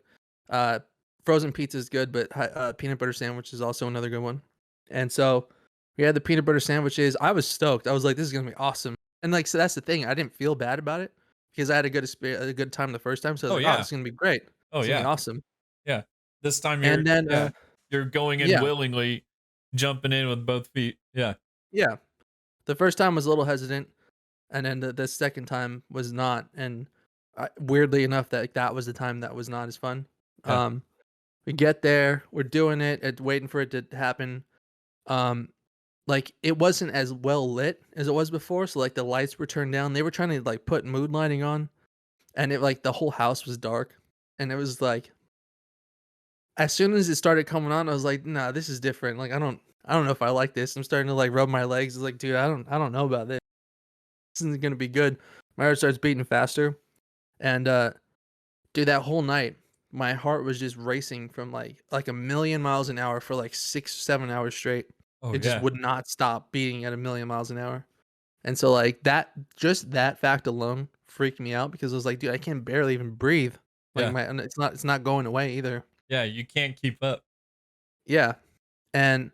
Uh, Frozen pizza is good, but peanut butter sandwich is also another good one. And so we had the peanut butter sandwiches. I was stoked. I was like, "This is gonna be awesome." And, like, so that's the thing. I didn't feel bad about it because I had a good time the first time. So I was oh like, "Oh, yeah, this is gonna be great. oh It's gonna be yeah, awesome." yeah. This time And then, you're going in yeah, willingly, jumping in with both feet. Yeah. yeah. The first time was a little hesitant, and then the second time was not, and weirdly enough, that was the time that was not as fun. Yeah. Um, we get there, we're doing it, waiting for it to happen. Um, like, it wasn't as well lit as it was before, so, like, the lights were turned down. They were trying to, like, put mood lighting on, and the whole house was dark, and it was like as soon as it started coming on, I was like, "Nah, this is different." Like, I don't know if I like this. I'm starting to, like, rub my legs. It's like, "Dude, I don't know about this. This isn't gonna be good." My heart starts beating faster, and, dude, that whole night, my heart was just racing from, like, a million miles an hour for, like, 6, 7 hours straight. Oh It just yeah. would not stop beating at a million miles an hour. And so, like, that fact alone freaked me out because I was like, "Dude, I can barely even breathe." Like, Yeah. my and it's not going away either. Yeah. You can't keep up. Yeah, and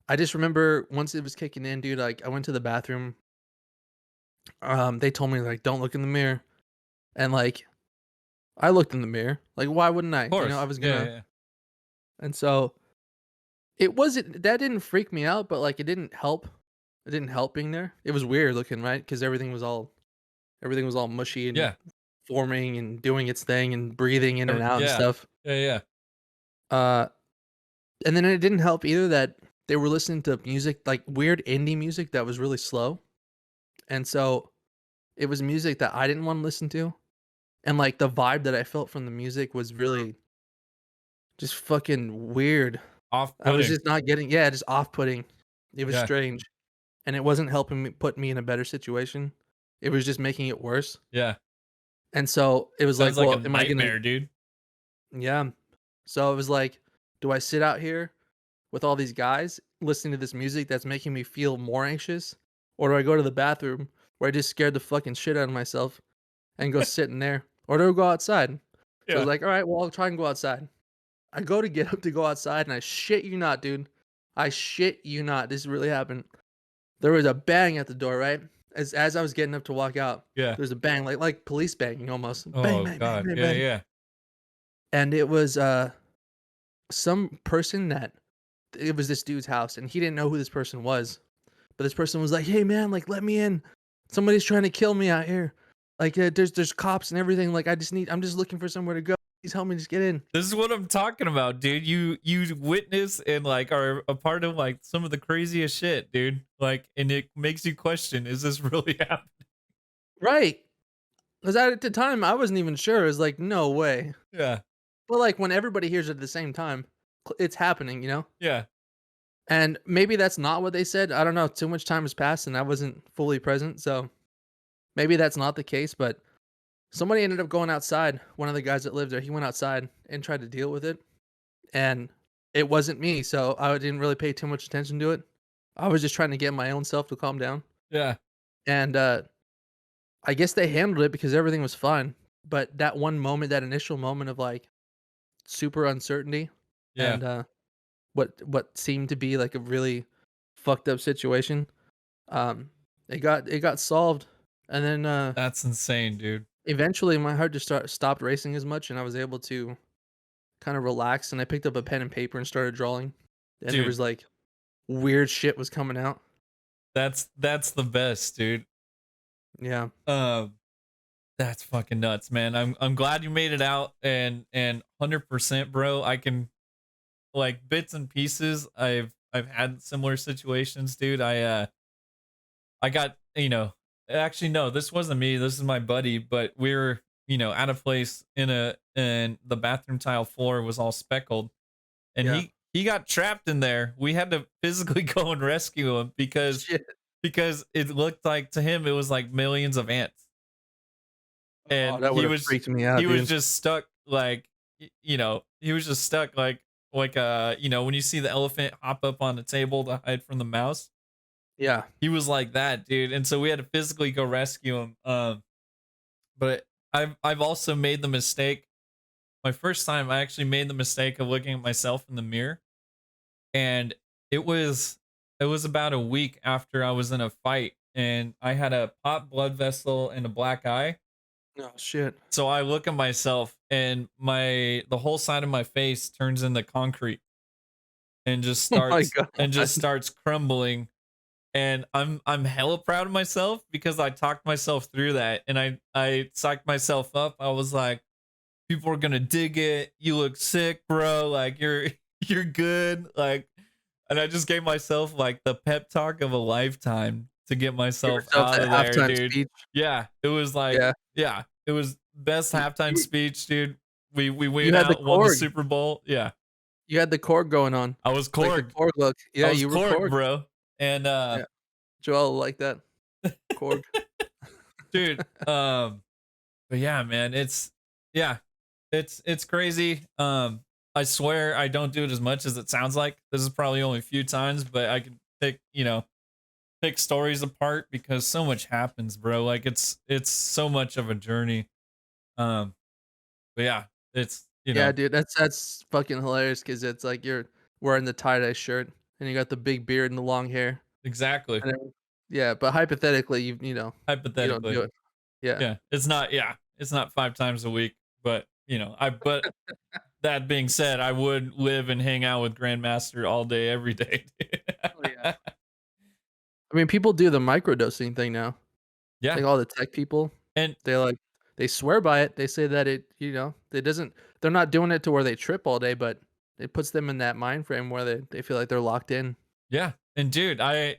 I just remember once it was kicking in, dude, like, I went to the bathroom, they told me, like, "Don't look in the mirror," and, like, I looked in the mirror, like, why wouldn't Of I? You know, I course. was Yeah. Yeah. gonna Yeah. and so, it wasn't that didn't freak me out, but, like, it didn't help. It didn't help being there. It was weird looking, right? Because everything was all mushy and Yeah. forming and doing its thing and breathing in and out and Yeah. stuff. Yeah. Yeah. Uh, and then it didn't help either that they were listening to music, like, weird indie music that was really slow, and so it was music that I didn't wanna listen to, and, like, the vibe that I felt from the music was really just fucking weird. I was Off-putting. just not getting yeah, just off-putting. It was Yeah. strange, and it wasn't helping me put me in a better situation. It was just making it worse, Yeah. and so it was Sounds like, like a "Well, am I gonna" nightmare, dude. Yeah. So it was like, "Do I sit out here with all these guys listening to this music that's making me feel more anxious, or do I go to the bathroom where I just scared the fucking shit out of myself and go sit in there, or do I go outside?" So I was Yeah. like, "All right, well, I'll try and go outside." I go to get up to go outside, and I shit you not, dude. I shit you not. This really happened. There was a bang at the door, right? As I was getting up to walk out, Yeah. there was a bang, like police banging almost. Bang, Oh bang, bang, god. bang, Yeah. bang. Yeah. And it was some person that it was this dude's house, and he didn't know who this person was. But this person was like, "Hey man, like let me in. Somebody's trying to kill me out here. Like there's cops and everything. Like I'm just looking for somewhere to go. Please help me just get in." This is what I'm talking about, dude. You witness and like are a part of like some of the craziest shit, dude. Like, and it makes you question: Is this really happening? Right. Because at the time I wasn't even sure. It was like, no way. Yeah. But like when everybody hears it at the same time, it's happening, you know? Yeah. And maybe that's not what they said. I don't know. Too much time has passed and I wasn't fully present. So maybe that's not the case, but somebody ended up going outside. One of the guys that lived there, he went outside and tried to deal with it. And it wasn't me. So I didn't really pay too much attention to it. I was just trying to get my own self to calm down. Yeah. And I guess they handled it because everything was fine. But that one moment, that initial moment of like super uncertainty Yeah. and what seemed to be like a really fucked up situation, um, it got solved. And then That's insane, dude. eventually my heart just stopped racing as much and I was able to kind of relax and I picked up a pen and paper and started drawing. And there Dude, was like weird shit was coming out. that's the best, dude. Yeah. Um, that's fucking nuts, man. I'm glad you made it out and 100%, bro. I can like bits and pieces. I've had similar situations, dude. I got, actually no, this wasn't me. This is my buddy, but we were, at a place and the bathroom tile floor was all speckled and Yeah. he got trapped in there. We had to physically go and rescue him Shit. because it looked like to him it was like millions of ants. Oh, And that would have freaked me out, he was dude. just stuck like he was just stuck like when you see the elephant hop up on the table to hide from the mouse. Yeah. He was like that, dude. And so we had to physically go rescue him. But I've also made the mistake. My first time, I actually made the mistake of looking at myself in the mirror, and it was it was about a week after I was in a fight, and I had a popped blood vessel and a black eye. Oh shit. So I look at myself, and the whole side of my face turns into concrete and Oh my just god. starts crumbling. and I'm hella proud of myself because I talked myself through that, and I psyched myself up. I was like, people are gonna dig it. You look sick, bro. Like you're good. Like, and I just gave myself like the pep talk of a lifetime to get Give myself yourself out that of there, halftime dude. speech. Yeah, it was like, Yeah. yeah, it was best Y halftime you speech, dude. We you went had the out, won the Korg. Super Bowl. Yeah, You had the Korg going on, I was like the Korg. Korg look. I Yeah, was you were Korg, Korg. bro. And Yeah, Joel like that. Korg. dude, but yeah, man, yeah, it's crazy. I swear I don't do it as much as it sounds like. This is probably only a few times, but I can pick stories apart because so much happens, bro. Like it's so much of a journey. Um, but yeah, it's Yeah, dude, that's fucking hilarious because it's like you're wearing the tie-dye shirt and you got the big beard and the long hair exactly and everything. Yeah, but hypothetically, you don't hypothetically, do it. Yeah. it's not 5 times a week, but but that being said, I would live and hang out with Grandmaster all day, every day. Oh, yeah. I mean, people do the microdosing thing now. Yeah, Like, all the tech people, and they, like they swear by it. They say that it doesn't they're not doing it to where they trip all day, but it puts them in that mind frame where they feel like they're locked in. yeah, and dude, I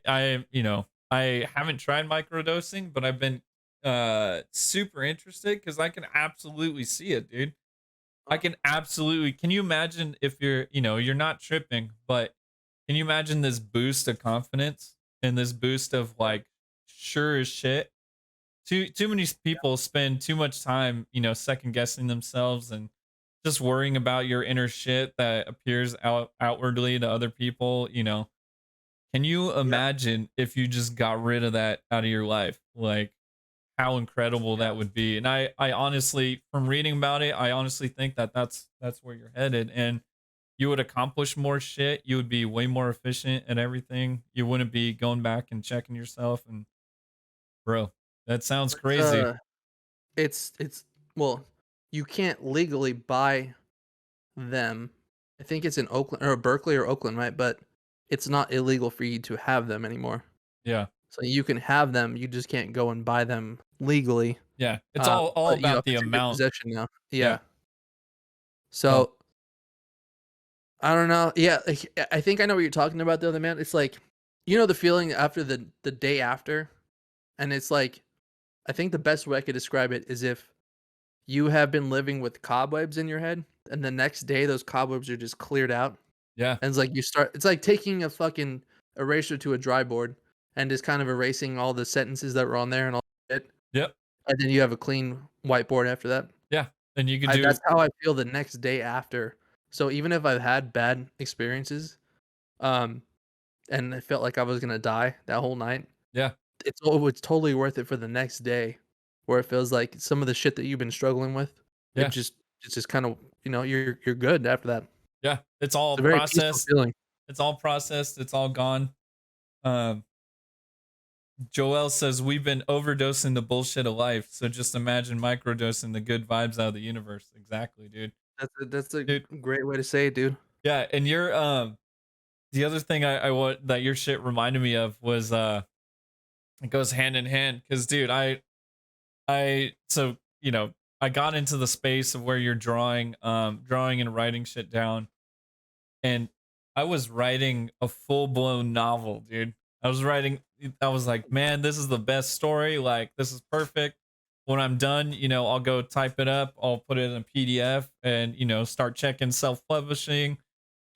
haven't tried microdosing, but I've been super interested because I can absolutely see it, dude. I Uh, can absolutely. Can you imagine if you're not tripping, but can you imagine this boost of confidence and this boost of yeah, like sure as shit? Too many people spend too much time, second guessing themselves and just worrying about your inner shit that appears outwardly to other people. Can you yeah, imagine if you just got rid of that out of your life? Like how incredible yeah. that would be. And I honestly, from reading about it, I honestly think that that's where you're headed, and you would accomplish more shit. You would be way more efficient at everything. You wouldn't be going back and checking yourself. And bro, that sounds It's, crazy. it's well, you can't legally buy them. I think it's in Oakland or Berkeley or Oakland, right? But it's not illegal for you to have them anymore. Yeah, So you can have them, you just can't go and buy them legally. yeah. It's all But about if the it's in your amount. possession now. Yeah. Yeah. No. So I don't know. Yeah, like, I think I know what you're talking about though, the man. It's like the feeling after the day after, and it's like I think the best way I could describe it is if you have been living with cobwebs in your head, and the next day those cobwebs are just cleared out. Yeah. And it's like taking a fucking eraser to a dry board and just kind of erasing all the sentences that were on there and all that shit, Yep. and then you have a clean whiteboard after that. Yeah. And you could do. That's how I feel the next day after. So even if I've had bad experiences, um, and I felt like I was gonna die that whole night, Yeah. it's totally worth it for the next day, where it feels like some of the shit that you've been struggling with, Yeah. it's just kind of you're good after that. Yeah. It's It's all a very peaceful processed. feeling. It's all processed. It's all gone. Um, Joel says we've been overdosing the bullshit of life. So just imagine microdosing the good vibes out of the universe. Exactly, dude. That's a Dude. great way to say it, dude. Yeah. And the other thing I want that your shit reminded me of was it goes hand in hand. Cause dude, so I got into the space of where you're drawing and writing shit down, and I was writing a full-blown novel, dude. I was like, man, this is the best story. Like, this is perfect. When I'm done, I'll go type it up, I'll put it in a PDF and, start checking self-publishing.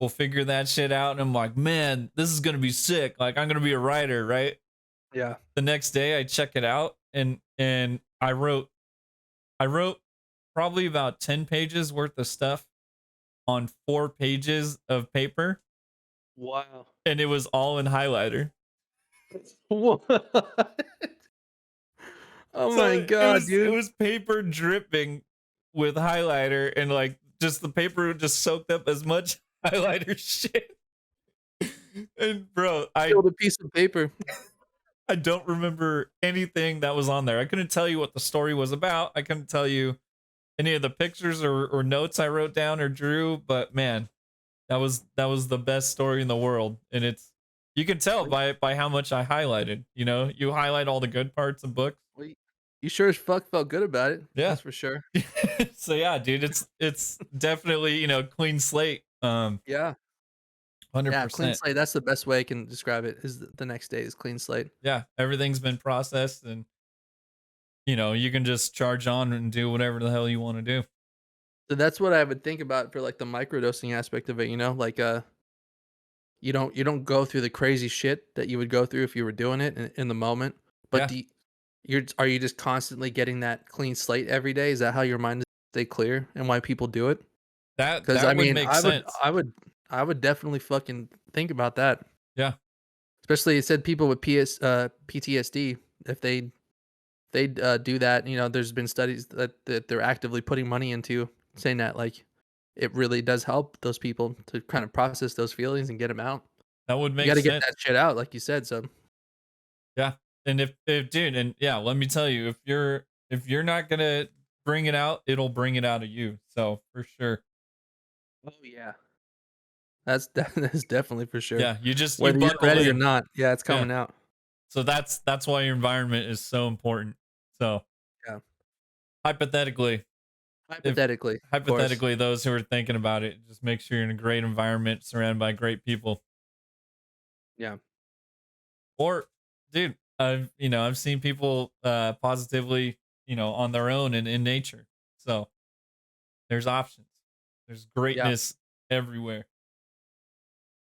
We'll figure that shit out. And I'm like, man, this is gonna be sick. Like, I'm gonna be a writer, right? Yeah. The next day I check it out, and I wrote probably about 10 pages worth of stuff on 4 pages of paper, Wow. and it was all in highlighter. What? Oh my So it god, was it dude. was paper dripping with highlighter, and like just the paper just soaked up as much highlighter shit. And bro, Killed a piece of paper. I don't remember anything that was on there. I couldn't tell you what the story was about. I couldn't tell you any of the pictures or notes I wrote down or drew, but man, that was the best story in the world. And You can tell Well, by how much I highlighted, you highlight all the good parts of books. well, you sure as fuck felt good about it. Yeah. That's for sure. So yeah, dude, it's definitely, clean slate. Yeah. Yeah, clean 100%. slate, that's the best way I can describe it, is the next day is clean slate. Yeah, everything's been processed and, you can just charge on and do whatever the hell you want to do. So that's what I would think about for, like, the microdosing aspect of it, like, you don't go through the crazy shit that you would go through if you were doing it in the moment, but Yeah. the are you just constantly getting that clean slate every day? Is that how your mind stay clear and why people do it? That 'Cause, that I would mean, make I would sense. I would I would definitely fucking think about that. Yeah. Especially it said people with PTSD, if they'd do that, there's been studies that they're actively putting money into saying that, like, it really does help those people to kind of process those feelings and get them out. That would You make gotta get sense. that shit out, like you said, so Yeah. And if dude, and yeah, let me tell you, if you're not gonna bring it out, it'll bring it out of you. So for sure. oh, yeah. That's definitely for sure. Yeah, you Whether you're buckle ready or in. not, yeah, it's Yeah. coming out. So that's why your environment is so important. So Yeah. hypothetically, if Hypothetically, of course. hypothetically those who are thinking about it, just make sure you're in a great environment surrounded by great people. Yeah. Or dude, I've seen people positively, on their own and in nature. So there's options. There's Yeah. greatness everywhere.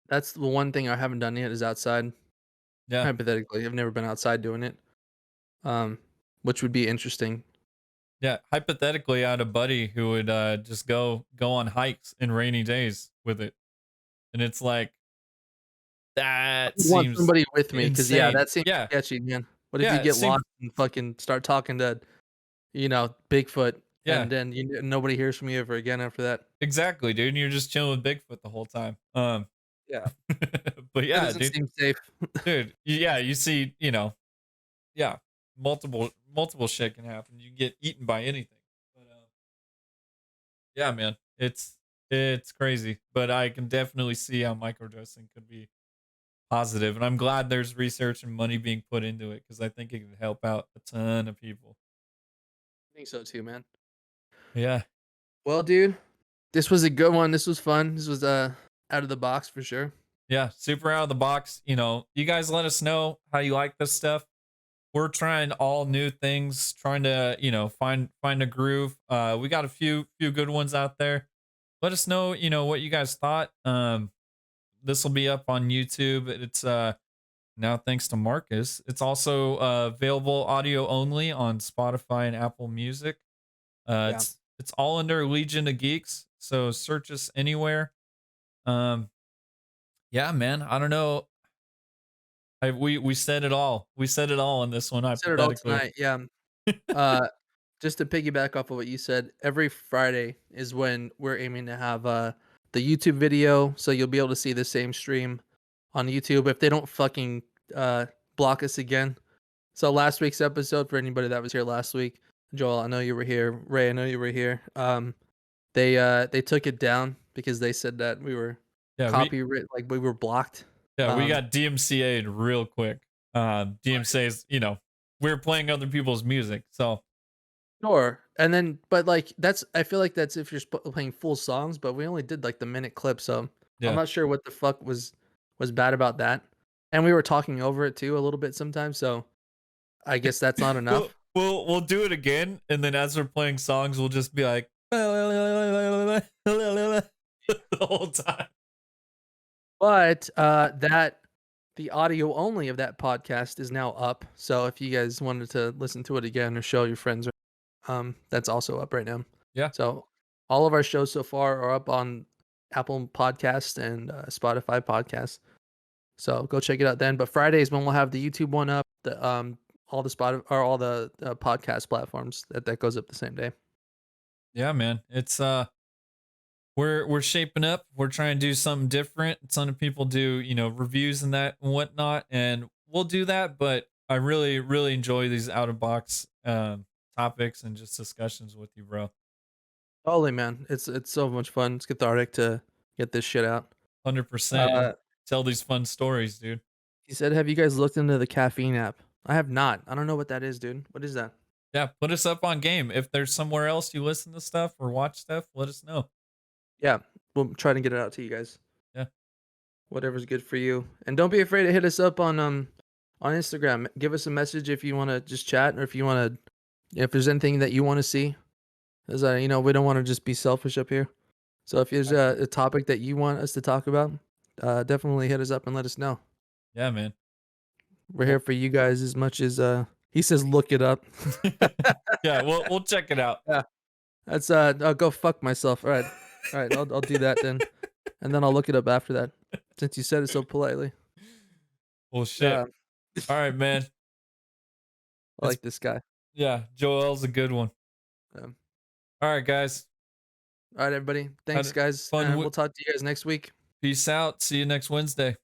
That's the one thing I haven't done yet is outside, Yeah. hypothetically. I've never been outside doing it, um, which would be interesting. Yeah. Hypothetically, I had a buddy who would just go on hikes in rainy days with it. And it's like I that would want seems somebody with me, cause yeah, insane. that seems Yeah. sketchy, man. What if you Yeah. It get seems lost and fucking start talking to, Bigfoot, yeah. and then nobody hears from you ever again after that? Exactly, dude. And you're just chilling with Bigfoot the whole time. Yeah. But That yeah, doesn't dude. seem safe. Dude, yeah, you see, yeah, multiple shit can happen. You get eaten by anything. But yeah, man, it's crazy. But I can definitely see how microdosing could be positive, and I'm glad there's research and money being put into it because I think it could help out a ton of people. I think so too, man. Yeah, Well, dude, this was a good one. This was fun. This was, out of the box for sure. yeah, super out of the box. You guys let us know how you like this stuff. We're trying all new things, trying to, find a groove. We got a few good ones out there. Let us know, what you guys thought. This will be up on YouTube. It's now thanks to Marcus. It's also available audio only on Spotify and Apple Music. Yeah. It's all under Legion of Geeks, so search us anywhere. Um, yeah, man. I don't know. We said it all. We said it all on this one, Said it all hypothetically. tonight. Yeah. Uh, just to piggyback off of what you said, every Friday is when we're aiming to have the YouTube video, so you'll be able to see the same stream on YouTube if they don't fucking uh block us again. So last week's episode, for anybody that was here last week, Joel, I know you were here. Ray, I know you were here. They took it down because they said that we were Yeah, copyright, like we were blocked. we Um, got DMCA'd real quick. DMCA's, we're playing other people's music, so Sure, and then but, like, I feel like that's if you're playing full songs, but we only did, like, the minute clip, so I'm yeah. not sure what the fuck was bad about that, and we were talking over it too a little bit sometimes, so I guess that's not we'll enough. we'll do it again, and then as we're playing songs, we'll just be like the whole time. But, the audio only of that podcast is now up, so if you guys wanted to listen to it again or show your friends, that's also up right now. Yeah, So, all of our shows so far are up on Apple Podcasts and, Spotify Podcasts. So go check it out then. But Fridays when we'll have the YouTube one up, all the all the podcast platforms that goes up the same day. yeah, man. It's we're shaping up. We're trying to do something different. A ton of people do, reviews and that and whatnot, and we'll do that. But I really, really enjoy these out of box topics and just discussions with you, bro. Totally, man. It's so much fun. It's cathartic to get this shit out. 100%. Uh, And tell these fun stories, dude. He said, "Have you guys looked into the caffeine app?" I have not. I don't know what that is, dude. What is that? Yeah, put us up on game. If there's somewhere else you listen to stuff or watch stuff, let us know. Yeah, we'll try to get it out to you guys. Yeah. Whatever's good for you. And don't be afraid to hit us up on Instagram. Give us a message if you want to just chat or if you want to if there's anything that you want to see. As we don't want to just be selfish up here. So if there's a topic that you want us to talk about, definitely hit us up and let us know. Yeah, man. We're here Well, for you guys as much as he says look it up. yeah, we'll check it out. Yeah. That's I'll go fuck myself. All right. All right, I'll do that then. And then I'll look it up after that. Since you said it so politely. Well, shit. Uh, All right, man. I It's like this guy. yeah, Joel's a good one. Um, All right, guys. all right, everybody. Had Thanks, a guys. fun And we'll talk to you guys next week. peace out. See you next Wednesday.